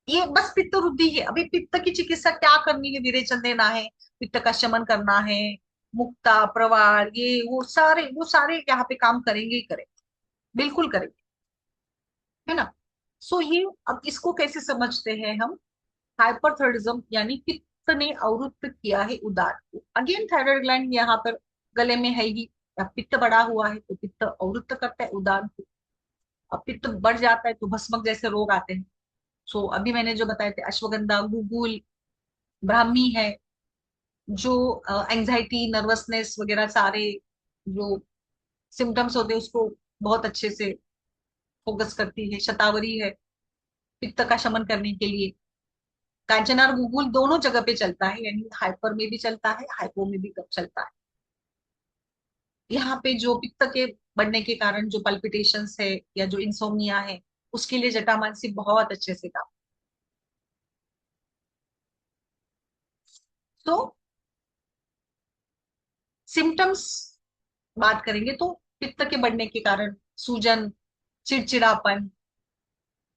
Speaker 2: ये बस पित्त वृद्धि है। अभी पित्त की चिकित्सा क्या करनी है, विरेचन देना है, पित्त का शमन करना है, मुक्ता, प्रवाल, ये वो सारे यहाँ पे काम करेंगे ही करेंगे, बिल्कुल करेंगे, है ना। सो ये अब इसको कैसे समझते हैं हम, हाइपरथायरॉइडिज्म यानी पित्त ने अवरुद्ध किया है उदार को। अगेन थायराइड ग्लैंड यहाँ पर गले में है ही, या पित्त बढ़ा हुआ है तो पित्त अवरुद्ध करता है उदार को। अब पित्त बढ़ जाता है तो भस्मक जैसे रोग आते हैं। सो अभी मैंने जो बताए थे, अश्वगंधा, गुगुल, ब्राह्मी है, जो एंजाइटी, नर्वसनेस वगैरह सारे जो सिम्टम्स होते हैं उसको बहुत अच्छे से फोकस करती है। शतावरी है पित्त का शमन करने के लिए। कांचना और गुगुल दोनों जगह पे चलता है, यानी हाइपर में भी चलता है, हाइपो में भी कब चलता है। यहाँ पे जो पित्त के बढ़ने के कारण जो पल्पिटेशंस है या जो इंसोम्निया है, उसके लिए जटामांसी बहुत अच्छे से काम। तो सिम्टम्स बात करेंगे तो पित्त के बढ़ने के कारण सूजन, चिड़चिड़ापन,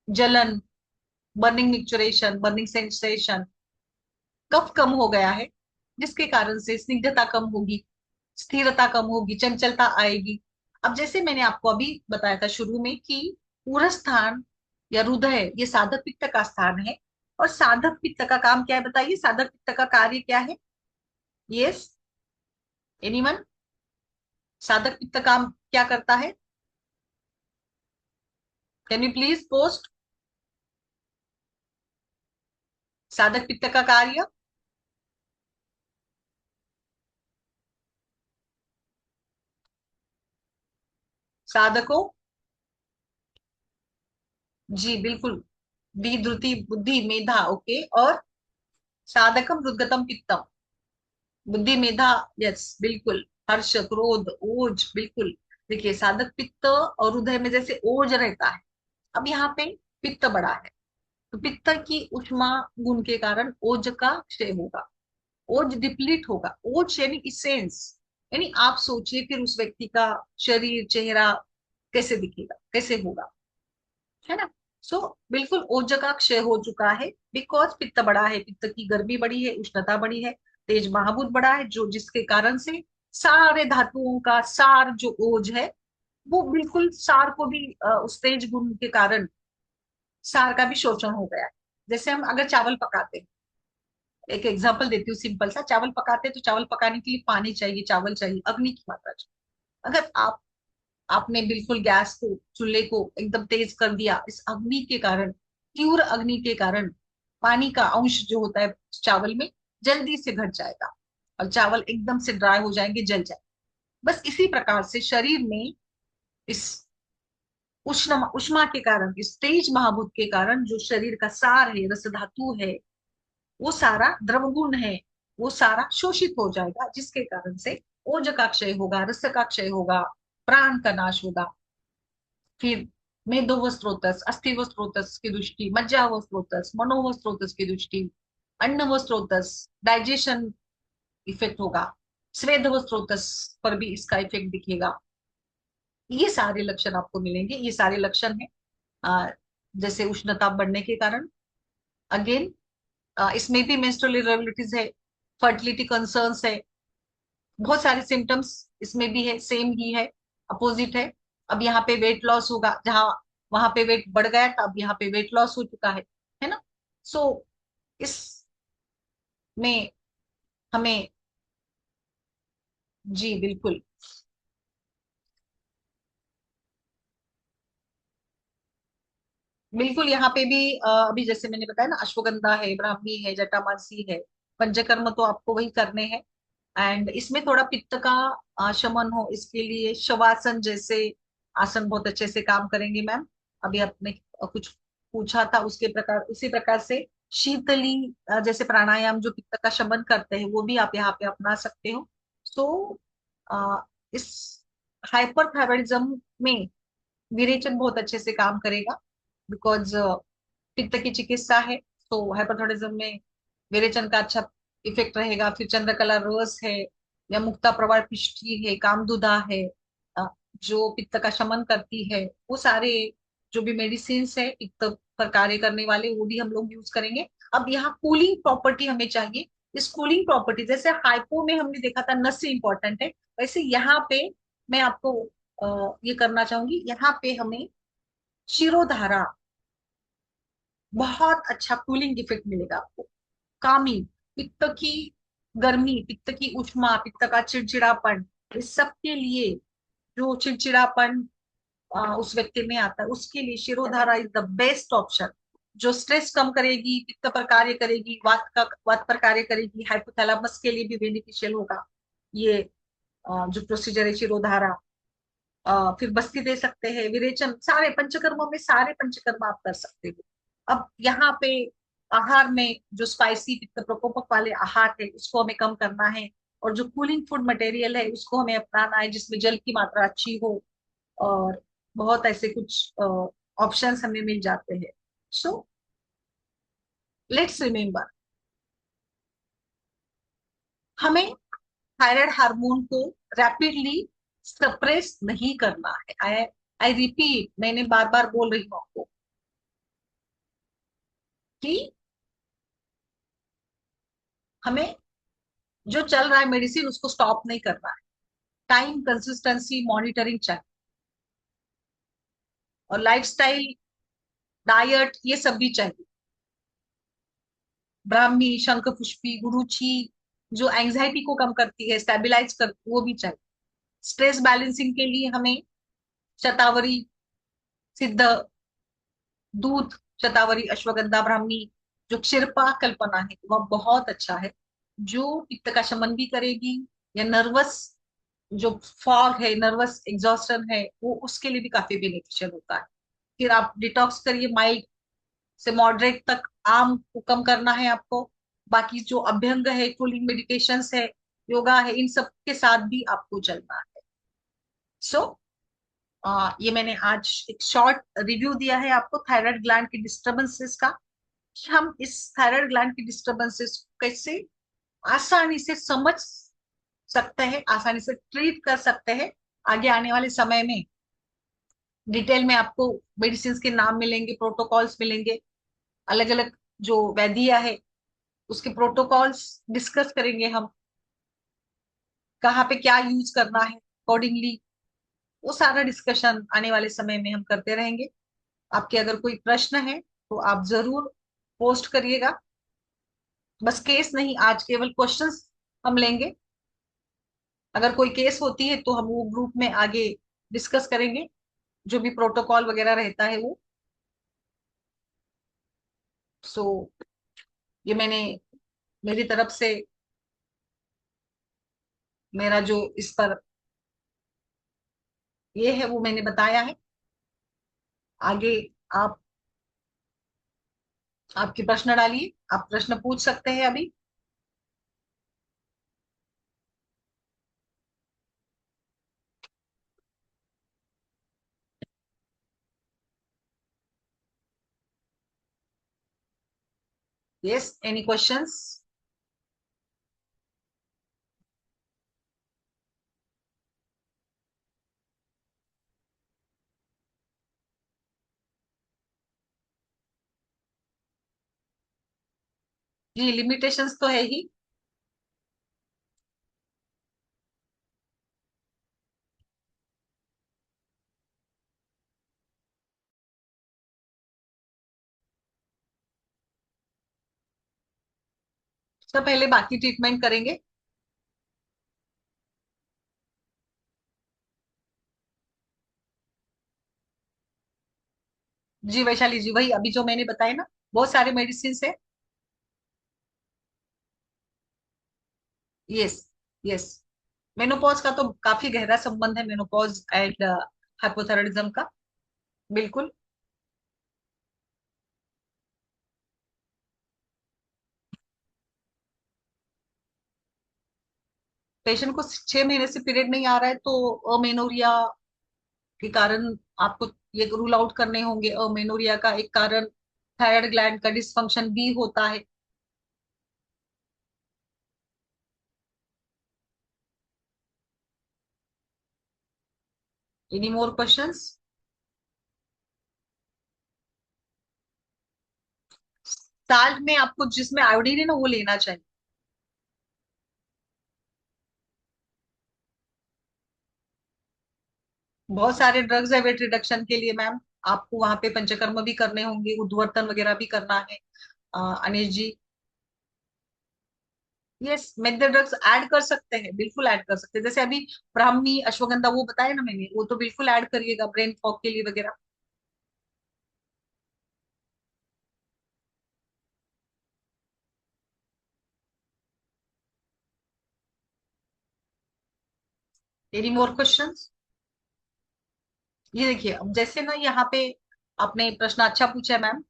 Speaker 2: जलन, बर्निंग मिक्चुरेशन, बर्निंग सेंसेशन, कफ कम हो गया है जिसके कारण से स्निग्धता कम होगी, स्थिरता कम होगी, चंचलता आएगी। अब जैसे मैंने आपको अभी बताया था शुरू में कि पूरा स्थान या हृदय ये साधक पित्त का स्थान है। और साधक पित्त का काम क्या है बताइए, साधक पित्त का कार्य क्या है? Yes, anyone? साधक पित्त काम क्या करता है? Can you please post? साधक पित्त का कार्य? साधकों, जी बिल्कुल, विद्रुति, बुद्धि, मेधा, ओके। और साधकम हृदगतम पित्तम, बुद्धि, मेधा, यस बिल्कुल। हर्ष, क्रोध, ओज, बिल्कुल। देखिए साधक पित्त और हृदय में जैसे ओज रहता है, अब यहाँ पे पित्त बड़ा है, तो पित्त की उष्मा गुण के कारण ओज का क्षय होगा, ओज डिप्लीट होगा। ओज यानी इसेंस, यानी आप सोचिए फिर उस व्यक्ति का शरीर, चेहरा कैसे दिखेगा, कैसे होगा, है ना? सो बिल्कुल ओज का क्षय हो चुका है, बिकॉज पित्त बड़ा है, पित्त की गर्मी बड़ी है, उष्णता बड़ी है, तेज महाभूत बड़ा है, जो जिसके कारण से सारे धातुओं का सार जो ओज है, वो बिल्कुल सार को भी उस तेज गुण के कारण सार का भी शोषण हो गया है। जैसे हम अगर चावल पकाते हैं, एक एग्जांपल देती हूँ सिंपल सा, चावल पकाते हैं तो चावल पकाने के लिए पानी चाहिए, चावल चाहिए, अग्नि की मात्रा चाहिए। अगर आपने बिल्कुल गैस को, चूल्हे को एकदम तेज कर दिया, इस अग्नि के कारण, तीव्र अग्नि के कारण पानी का अंश जो होता है चावल में जल्दी से घट जाएगा और चावल एकदम से ड्राई हो जाएंगे, जल जाएंगे। बस इसी प्रकार से शरीर में इस उष्मा के कारण, इस तेज महाभूत के कारण जो शरीर का सार है, रस धातु है, वो सारा द्रवगुण है, वो सारा शोषित हो जाएगा, जिसके कारण से ओज का क्षय होगा, रस का क्षय होगा, प्राण का नाश होगा। फिर मेदो व स्रोतस, अस्थि व स्रोतस की दृष्टि, मज्जा व स्रोतस, मनो व स्रोतस की दृष्टि, अन्न व स्रोतस, डाइजेशन इफेक्ट होगा, स्वेद व स्रोतस पर भी इसका इफेक्ट दिखेगा। ये सारे लक्षण आपको मिलेंगे, ये सारे लक्षण है जैसे उष्णता बढ़ने के कारण। अगेन इसमें भी मेंस्ट्रुअल इरेगुलरिटीज है, फर्टिलिटी कंसर्न्स है, बहुत सारे सिम्टम्स इसमें भी है, सेम ही है, अपोजिट है। अब यहाँ पे वेट लॉस होगा, जहाँ वहां पे वेट बढ़ गया था, अब यहाँ पे वेट लॉस हो चुका है ना? सो इसमें हमें, जी बिल्कुल, बिल्कुल यहाँ पे भी अभी जैसे मैंने बताया ना, अश्वगंधा है, ब्राह्मी है, जटामांसी है, पंचकर्म तो आपको वही करने हैं। एंड इसमें थोड़ा पित्त का शमन हो, इसके लिए शवासन जैसे आसन बहुत अच्छे से काम करेंगे मैम। अभी आपने कुछ पूछा था उसके प्रकार, उसी प्रकार से शीतली जैसे प्राणायाम जो पित्त का शमन करते हैं, वो भी आप यहाँ पे अपना सकते हो। सो इस हाइपरथायरॉइडिज्म में विरेचन बहुत अच्छे से काम करेगा, बिकॉज पित्त की चिकित्सा है, तो हाइपरथायरॉइडिज्म में विरेचन का अच्छा इफेक्ट रहेगा। फिर चंद्रकला रस है, या मुक्ता प्रवाल पिष्टी है, कामदुधा है, अ, जो पित्त का शमन करती है, वो सारे जो भी मेडिसिन है पित्त पर कार्य करने वाले, वो भी हम लोग यूज करेंगे। अब यहाँ कूलिंग प्रॉपर्टी हमें चाहिए। इस कूलिंग प्रॉपर्टी जैसे हाइपो में हमने देखा था नस से इंपॉर्टेंट है, वैसे यहाँ पे मैं आपको ये करना चाहूंगी, यहाँ पे हमें शिरोधारा, बहुत अच्छा कूलिंग इफेक्ट मिलेगा आपको। कामी, पित्त की गर्मी, पित्त की उष्मा, पित्त का चिड़चिड़ापन, इस सब के लिए, जो चिड़चिड़ापन उस व्यक्ति में आता है, उसके लिए shirodhara is the best option, जो स्ट्रेस कम करेगी, पित्त पर कार्य करेगी, वात पर कार्य करेगी, हाइपोथैलेमस के लिए भी बेनिफिशियल होगा ये जो प्रोसीजर है शिरोधारा। फिर बस्ती दे सकते हैं, विरेचन, सारे पंचकर्मों में सारे पंचकर्म आप कर सकते हो। अब यहाँ पे आहार में जो स्पाइसी पित्त प्रकोपक वाले आहार है उसको हमें कम करना है, और जो कूलिंग फूड मटेरियल है उसको हमें अपनाना है जिसमें जल की मात्रा अच्छी हो, और बहुत ऐसे कुछ ऑप्शंस हमें मिल जाते हैं। सो लेट्स रिमेम्बर, हमें थायराइड हार्मोन को रैपिडली सप्रेस नहीं करना है। आई आई रिपीट, मैंने बार बार बोल रही हूँ आपको कि हमें जो चल रहा है मेडिसिन उसको स्टॉप नहीं करना है। टाइम, कंसिस्टेंसी, मॉनिटरिंग चाहिए, और लाइफस्टाइल, डाइट, ये सब भी चाहिए। ब्राह्मी, शंख पुष्पी, गुरुची जो एंजाइटी को कम करती है, स्टेबिलाईज करती है, वो भी चाहिए। स्ट्रेस बैलेंसिंग के लिए हमें शतावरी, सिद्ध, दूध, शतावरी, अश्वगंधा, ब्राह्मी, जो क्षीरपा कल्पना है वह बहुत अच्छा है, जो पित्त का शमन भी करेगी, या नर्वस जो फॉग है, नर्वस एग्जॉस्टन है, वो उसके लिए भी काफी बेनिफिशियल होता है। फिर आप डिटॉक्स करिए, माइल्ड से मॉडरेट तक आम को कम करना है आपको। बाकी जो अभ्यंग है, कूलिंग मेडिटेशंस है, योगा है, इन सब के साथ भी आपको चलना है। सो ये मैंने आज एक शॉर्ट रिव्यू दिया है आपको थायराइड ग्लैंड की डिस्टरबेंसेस का, कि हम इस थायराइड ग्लैंड की डिस्टरबेंसेस कैसे आसानी से समझ सकते हैं, आसानी से ट्रीट कर सकते हैं। आगे आने वाले समय में डिटेल में आपको मेडिसिन के नाम मिलेंगे, प्रोटोकॉल्स मिलेंगे, अलग अलग जो वैदिया है उसके प्रोटोकॉल्स डिस्कस करेंगे हम, कहाँ पे क्या यूज करना है अकॉर्डिंगली, वो सारा डिस्कशन आने वाले समय में हम करते रहेंगे। आपके अगर कोई प्रश्न है तो आप जरूर पोस्ट करिएगा। बस केस नहीं, आज केवल क्वेश्चंस हम लेंगे। अगर कोई केस होती है तो हम वो ग्रुप में आगे डिस्कस करेंगे, जो भी प्रोटोकॉल वगैरह रहता है वो। सो ये मैंने मेरी तरफ से मेरा जो इस पर ये है वो मैंने बताया है। आगे आप आपके प्रश्न डालिए, आप प्रश्न पूछ सकते हैं अभी। Yes, any questions? जी, लिमिटेशंस तो है ही। सबसे पहले बाकी ट्रीटमेंट करेंगे। जी वैशाली जी, वही अभी जो मैंने बताया ना, बहुत सारे मेडिसिन है। Yes, yes. मेनोपॉज का तो काफी गहरा संबंध है, मेनोपॉज एंड हाइपोथायरायडिज्म का। बिल्कुल। पेशेंट को 6 महीने से पीरियड नहीं आ रहा है तो अमेनोरिया के कारण आपको ये रूल आउट करने होंगे। अमेनोरिया का एक कारण थायराइड ग्लैंड का डिसफंक्शन भी होता है। Any more questions? साल्ट में आपको जिसमें आयोडीन है ना वो लेना चाहिए। बहुत सारे ड्रग्स है वेट रिडक्शन के लिए मैम। आपको वहां पे पंचकर्म भी करने होंगे, उद्वर्तन वगैरह भी करना है। अनिश जी, यस, मेक ड्रग्स ऐड कर सकते हैं, बिल्कुल ऐड कर सकते हैं। जैसे अभी ब्राह्मी, अश्वगंधा वो बताया ना मैंने, वो तो बिल्कुल ऐड करिएगा ब्रेन फॉग के लिए वगैरह। Any more questions? ये देखिए, अब जैसे ना यहाँ पे आपने प्रश्न अच्छा पूछा है मैम।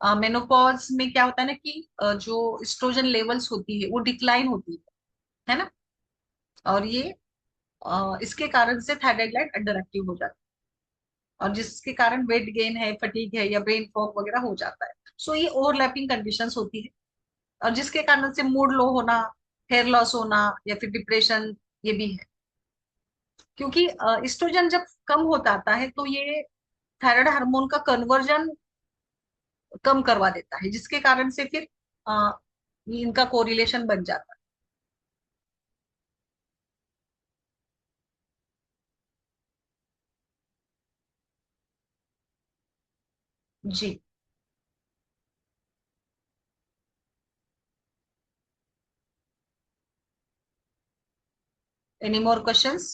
Speaker 2: मेनोपॉज में क्या होता है ना कि जो एस्ट्रोजन लेवल्स होती है वो डिक्लाइन होती है ना। और ये इसके कारण से थायराइड ग्लैंड अंडर एक्टिव हो जाता है, और जिसके कारण वेट गेन है, फटीग है, या ब्रेन फॉग वगैरह हो जाता है। सो ये ओवरलैपिंग कंडीशंस होती है, और जिसके कारण से मूड लो होना, हेयर लॉस होना, या फिर डिप्रेशन, ये भी है। क्योंकि एस्ट्रोजन जब कम हो जाता है तो ये थायराइड हार्मोन का कन्वर्जन कम करवा देता है, जिसके कारण से फिर अ, इनका कोरिलेशन बन जाता है। जी। Any more questions?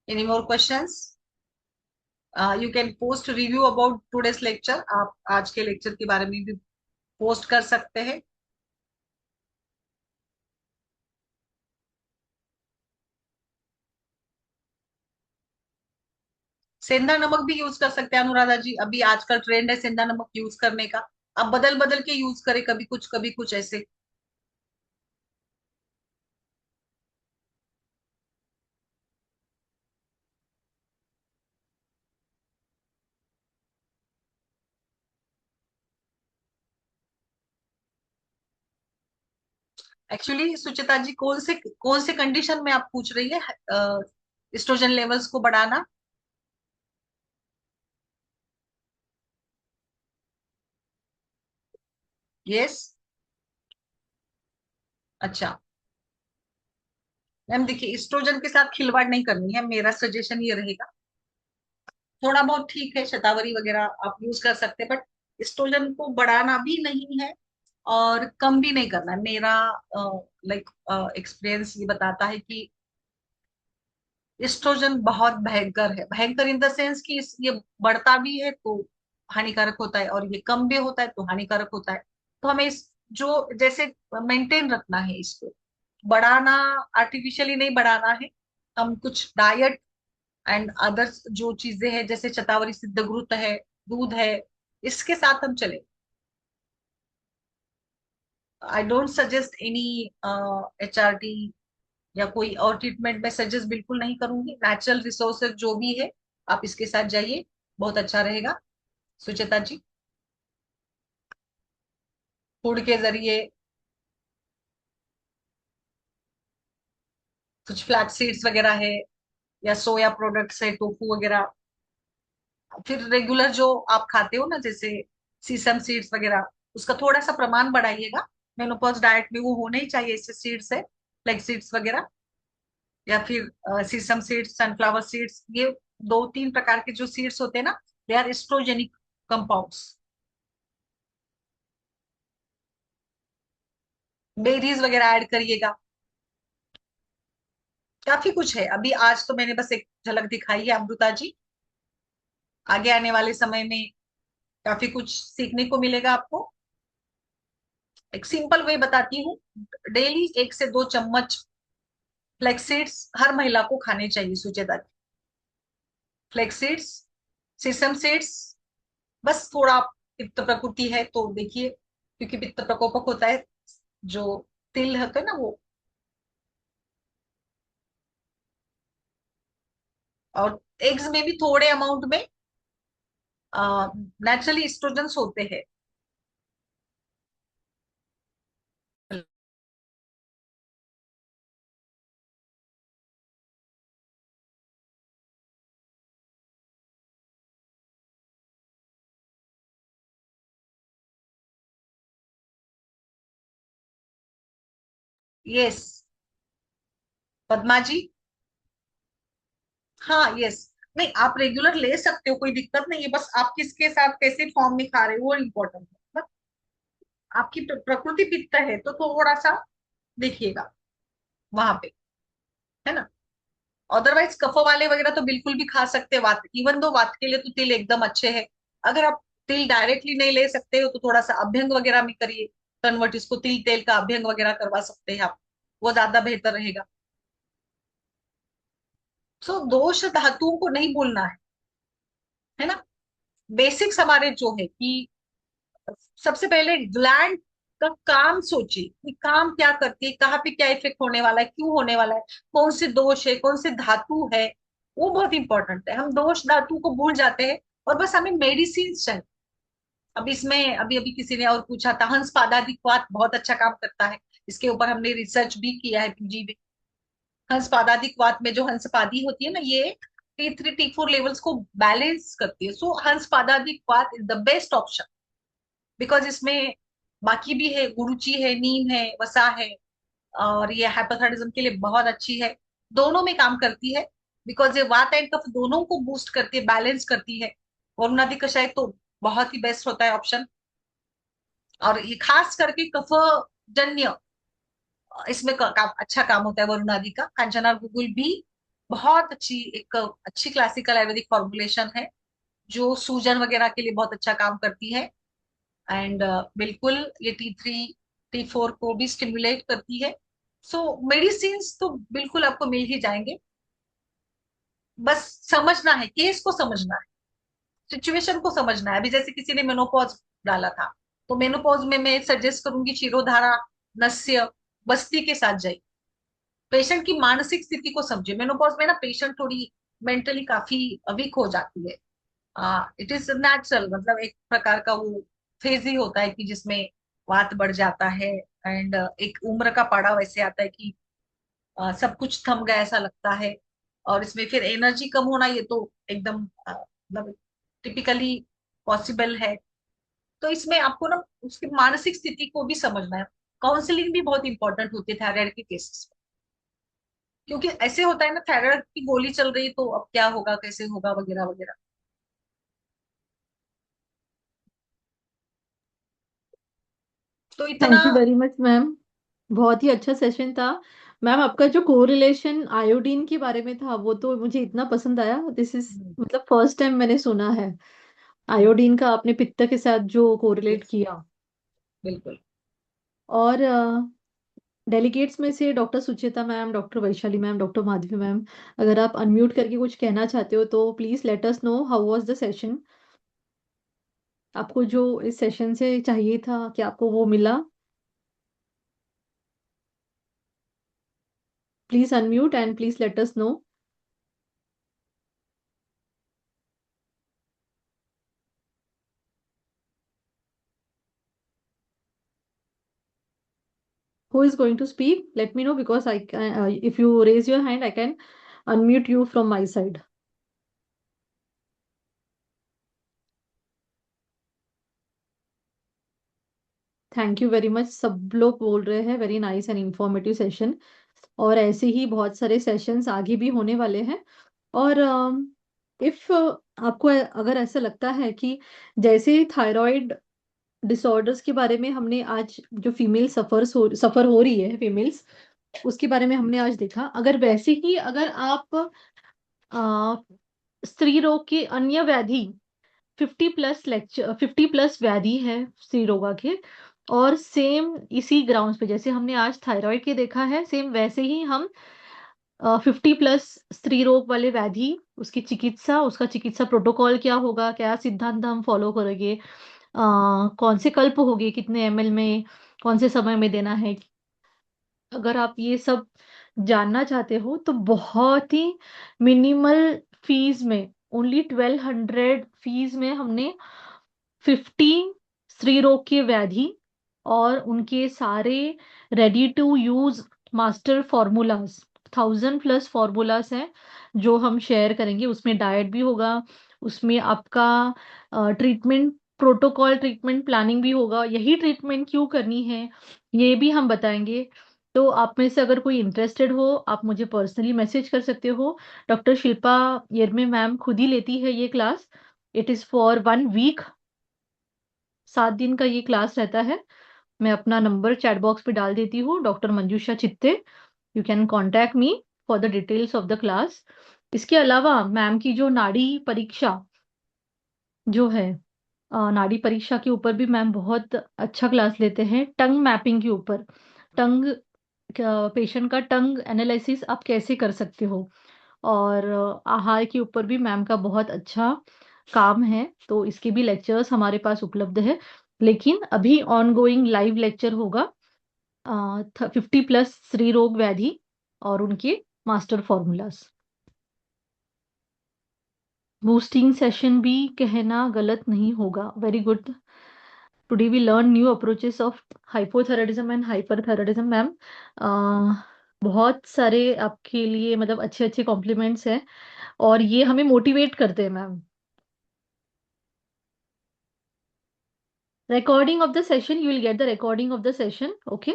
Speaker 2: Any more questions? You can post review about today's lecture. आप आज के लेक्चर के बारे में भी पोस्ट कर सकते हैं। सेंधा नमक भी यूज कर सकते हैं अनुराधा जी, अभी आजकल ट्रेंड है सेंधा नमक यूज करने का। अब बदल बदल के यूज करें, कभी कुछ ऐसे। एक्चुअली सुचिता जी, कौन से कंडीशन में आप पूछ रही है एस्ट्रोजन लेवल्स को बढ़ाना? यस। अच्छा मैम, देखिए एस्ट्रोजन के साथ खिलवाड़ नहीं करनी है, मेरा सजेशन ये रहेगा। थोड़ा बहुत ठीक है, शतावरी वगैरह आप यूज कर सकते हैं, बट एस्ट्रोजन को बढ़ाना भी नहीं है और कम भी नहीं करना है। मेरा लाइक एक्सपीरियंस ये बताता है कि एस्ट्रोजन बहुत भयंकर है, भयंकर इन द सेंस कि ये बढ़ता भी है तो हानिकारक होता है, और ये कम भी होता है तो हानिकारक होता है। तो हमें इस जो जैसे मेंटेन रखना है इसको, बढ़ाना, आर्टिफिशियली नहीं बढ़ाना है। हम कुछ डाइट एंड अदर्स जो चीजें हैं, जैसे शतावरी सिद्ध घृत है, दूध है, इसके साथ हम चले। I don't suggest any HRT या कोई और ट्रीटमेंट, मैं सजेस्ट बिल्कुल नहीं करूंगी। नेचुरल रिसोर्सेज जो भी है आप इसके साथ जाइए, बहुत अच्छा रहेगा। सुचेता जी, फूड के जरिए कुछ फ्लैक्स सीड्स वगैरह है, या सोया प्रोडक्ट्स है, टोफू वगैरह। फिर रेगुलर जो आप खाते हो ना, जैसे सीसम सीड्स वगैरह, उसका थोड़ा सा प्रमाण बढ़ाइएगा। मेनोपॉज डाइट में वो होने ही चाहिए, इससे सीड्स है, फ्लैक्स सीड्स वगैरह, या फिर सीसम सीड्स, सनफ्लावर सीड्स, ये दो तीन प्रकार के जो सीड्स होते हैं ना, they are estrogenic compounds. Berries वगैरह ऐड करिएगा। काफी कुछ है, अभी आज तो मैंने बस एक झलक दिखाई है अमृता जी। आगे आने वाले समय में काफी कुछ सीखने को मिलेगा आपको। एक सिंपल वे बताती हूँ। डेली 1 से 2 चम्मच फ्लेक्स सीड्स हर महिला को खाने चाहिए, सुचेता जी। फ्लेक्स सीड्स, सीसम सीड्स, बस थोड़ा पित्त प्रकृति है तो देखिए, क्योंकि पित्त प्रकोपक होता है, जो तिल होते हैं ना वो। और एग्स में भी थोड़े अमाउंट में नेचुरली एस्ट्रोजन्स होते हैं। यस। पद्मा जी। हाँ यस। नहीं, आप रेगुलर ले सकते हो, कोई दिक्कत नहीं है, बस आप किसके साथ कैसे फॉर्म में खा रहे हो वो इम्पोर्टेंट है। बस आपकी प्रकृति पित्त है तो थोड़ा सा देखिएगा वहां पे, है ना। अदरवाइज कफ वाले वगैरह तो बिल्कुल भी खा सकते हैं, वात, इवन दो वात के लिए तो तिल एकदम अच्छे है। अगर आप तिल डायरेक्टली नहीं ले सकते हो तो थोड़ा सा अभ्यंग वगैरह में करिए, कन्वर्ट इसको, तिल तेल का अभ्यंग वगैरह करवा सकते हैं आप, वो ज्यादा बेहतर रहेगा। सो दोष धातुओं को नहीं भूलना है ना। बेसिक्स हमारे जो है कि सबसे पहले ग्लैंड का काम सोचिए कि काम क्या करती है, कहाँ पे क्या इफेक्ट होने वाला है, क्यों होने वाला है, कौन से दोष है, कौन से धातु है, वो बहुत इंपॉर्टेंट है। हम दोष धातु को भूल जाते हैं और बस हमें मेडिसिन चाहिए। अब इसमें अभी अभी किसी ने और पूछा था, हंस पादादिक्वात बहुत अच्छा काम करता है, इसके ऊपर हमने रिसर्च भी किया है पीजी में। हंस पादादिक्वात में जो हंसपादी होती है ना, ये T3 T4 लेवल्स को बैलेंस करती है। सो हंस पादादिक्वात is the best option, because इसमें बाकी भी है, गुरुचि है, नीम है, वसा है, और ये हाइपोथायराइडिज्म के लिए बहुत अच्छी है, दोनों में काम करती है। बिकॉज ये वात एंड कफ दोनों को बूस्ट करती है, बैलेंस करती है। वरुणादि कषाय तो बहुत ही बेस्ट होता है ऑप्शन। और ये खास करके कफ जन्य, इसमें अच्छा काम होता है वरुणादि का। कांचना गुगुल भी बहुत अच्छी, एक अच्छी क्लासिकल आयुर्वेदिक फॉर्मुलेशन है जो सूजन वगैरह के लिए बहुत अच्छा काम करती है। एंड बिल्कुल ये T3 T4 को भी स्टिमुलेट करती है। सो मेडिसिन तो बिल्कुल आपको मिल ही जाएंगे, बस समझना है, केस को समझना है, सिचुएशन को समझना है। अभी जैसे किसी ने मेनोपॉज डाला था, तो मेनोपॉज में मैं सजेस्ट करूंगी शिरोधारा, नस्य, बस्ती के साथ जाइए। पेशेंट की मानसिक स्थिति को समझे। मेनोपॉज में ना पेशेंट थोड़ी मेंटली काफी वीक हो जाती है। इट इज नेचुरल, मतलब एक प्रकार का वो फेज ही होता है कि जिसमें वात बढ़ जाता है। एंड एक उम्र का पड़ा वैसे आता है कि सब कुछ थम गया ऐसा लगता है। और इसमें फिर एनर्जी कम होना, ये तो एकदम मतलब टिपिकली पॉसिबल है। तो इसमें आपको ना उसकी मानसिक स्थिति को भी समझना है। काउंसलिंग भी बहुत इंपॉर्टेंट होती है थायराइड के केसेस में, क्योंकि ऐसे होता है ना, थायराइड की गोली चल रही है तो अब क्या होगा, कैसे होगा, वगैरह वगैरह। तो इतना।
Speaker 1: Thank you very much ma'am, बहुत ही अच्छा सेशन था। मैम आपका जो कोरिलेशन आयोडीन के बारे में था वो तो मुझे इतना पसंद आया। दिस इज मतलब फर्स्ट टाइम मैंने सुना है आयोडीन का आपने पित्त के साथ जो कोरिलेट
Speaker 2: यस,
Speaker 1: किया।
Speaker 2: बिल्कुल।
Speaker 1: और डेलीगेट्स में से doctor Suchita ma'am, doctor Vaishali ma'am, doctor Madhavi ma'am, अगर आप अनम्यूट करके कुछ कहना चाहते हो तो please let us know how was the session. आपको जो इस सेशन से चाहिए था कि आपको वो मिला? Please unmute and please let us no who is going to speak. Let me know because I can, if you raise your hand, I can unmute you from my side. Thank you very much, सब लोग बोल रहे हैं very nice and informative session. और ऐसे ही बहुत सारे sessions आगे भी होने वाले हैं। और इफ आपको अगर ऐसा लगता है कि जैसे थायराइड डिसऑर्डर्स के बारे में हमने आज जो फीमेल सफर हो रही है फीमेल्स, उसके बारे में हमने आज देखा, अगर वैसे ही अगर आप स्त्री रोग की अन्य व्याधि 50+ व्याधि है स्त्री रोगा के, और सेम इसी ग्राउंड्स पे जैसे हमने आज थायराइड के देखा है, सेम वैसे ही हम 50+ स्त्री रोग वाले व्याधि, उसकी चिकित्सा, उसका चिकित्सा प्रोटोकॉल क्या होगा, क्या सिद्धांत हम फॉलो करेंगे, कौन से कल्प होंगे, कितने ml में, कौन से समय में देना है, अगर आप ये सब जानना चाहते हो तो बहुत ही मिनिमल फीस में, ओनली 1200 फीस में हमने 50 स्त्री रोग के व्याधि और उनके सारे ready to use master formulas, 1000+ formulas हैं जो हम शेयर करेंगे। उसमें डाइट भी होगा, उसमें आपका ट्रीटमेंट प्रोटोकॉल, ट्रीटमेंट प्लानिंग भी होगा, यही ट्रीटमेंट क्यों करनी है ये भी हम बताएंगे। तो आप में से अगर कोई इंटरेस्टेड हो आप मुझे पर्सनली मैसेज कर सकते हो। डॉक्टर शिल्पा येरमे मैम खुद ही लेती है ये class. It is for 1 week, 7 दिन का ये क्लास रहता है। मैं अपना नंबर चैट बॉक्स पे डाल देती हूँ, डॉक्टर मंजूषा चित्ते। You can contact me for the details of the class. इसके अलावा मैम की जो नाड़ी परीक्षा जो है नाड़ी परीक्षा के ऊपर भी मैम बहुत अच्छा क्लास लेते हैं। टंग मैपिंग के ऊपर, टंग पेशेंट का टंग एनालिसिस आप कैसे कर सकते हो, और आहार के ऊपर भी मैम का बहुत अच्छा काम है। तो इसके भी लेक्चर्स हमारे पास उपलब्ध है। लेकिन अभी ऑन गोइंग लाइव लेक्चर होगा 50+ स्त्री रोग व्याधि और उनके मास्टर फॉर्मूलाज। बूस्टिंग सेशन भी कहना गलत नहीं होगा। Very good. Today we learn new approaches of hypothyroidism and hyperthyroidism. Ma'am बहुत सारे आपके लिए मतलब अच्छे अच्छे कॉम्प्लीमेंट्स हैं, और ये हमें मोटिवेट करते हैं ma'am. Recording of the session, you will get the recording of the session. Okay,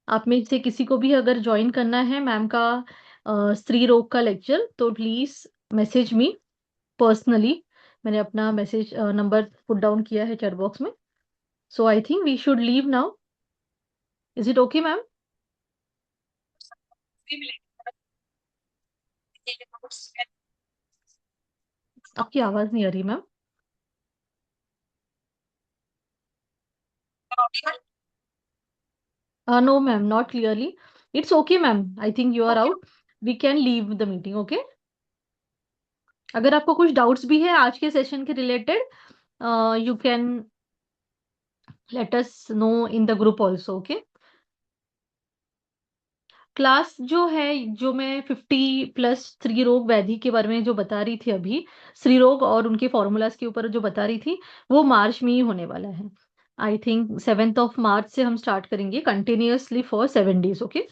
Speaker 1: आप में से किसी को भी अगर ज्वाइन करना है मैम का स्त्री रोग का लेक्चर, तो प्लीज मैसेज मी पर्सनली। मैंने अपना मैसेज नंबर पुट डाउन किया है चैट बॉक्स में। So I think we should leave now. Is it okay ma'am? आपकी आवाज नहीं आ रही ma'am. No ma'am, not clearly. It's okay ma'am, I think you are out. We can leave the meeting. Okay, अगर आपको कुछ doubts भी है आज के सेशन के related, you can let us no in the group also. Okay, class जो है, जो मैं 50+ स्त्री रोग व्याधि के बारे में जो बता रही थी अभी, स्त्री रोग और उनके फॉर्मूलाज के ऊपर जो बता रही थी, वो मार्च में ही होने वाला है। आई थिंक 7 मार्च से हम स्टार्ट करेंगे कंटिन्यूअसली फॉर 7 days। ओके,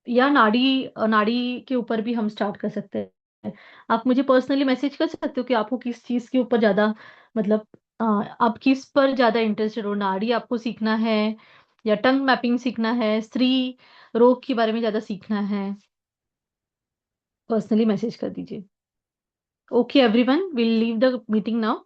Speaker 1: या नाड़ी नाड़ी के ऊपर भी हम स्टार्ट कर सकते हैं। आप मुझे पर्सनली मैसेज कर सकते हो कि आपको किस चीज़ के ऊपर ज़्यादा मतलब आप किस पर ज़्यादा इंटरेस्टेड हो, नाड़ी आपको सीखना है या टंग मैपिंग सीखना है, स्त्री रोग के बारे में ज़्यादा सीखना है। पर्सनली मैसेज कर दीजिए। Okay everyone, will leave the meeting now.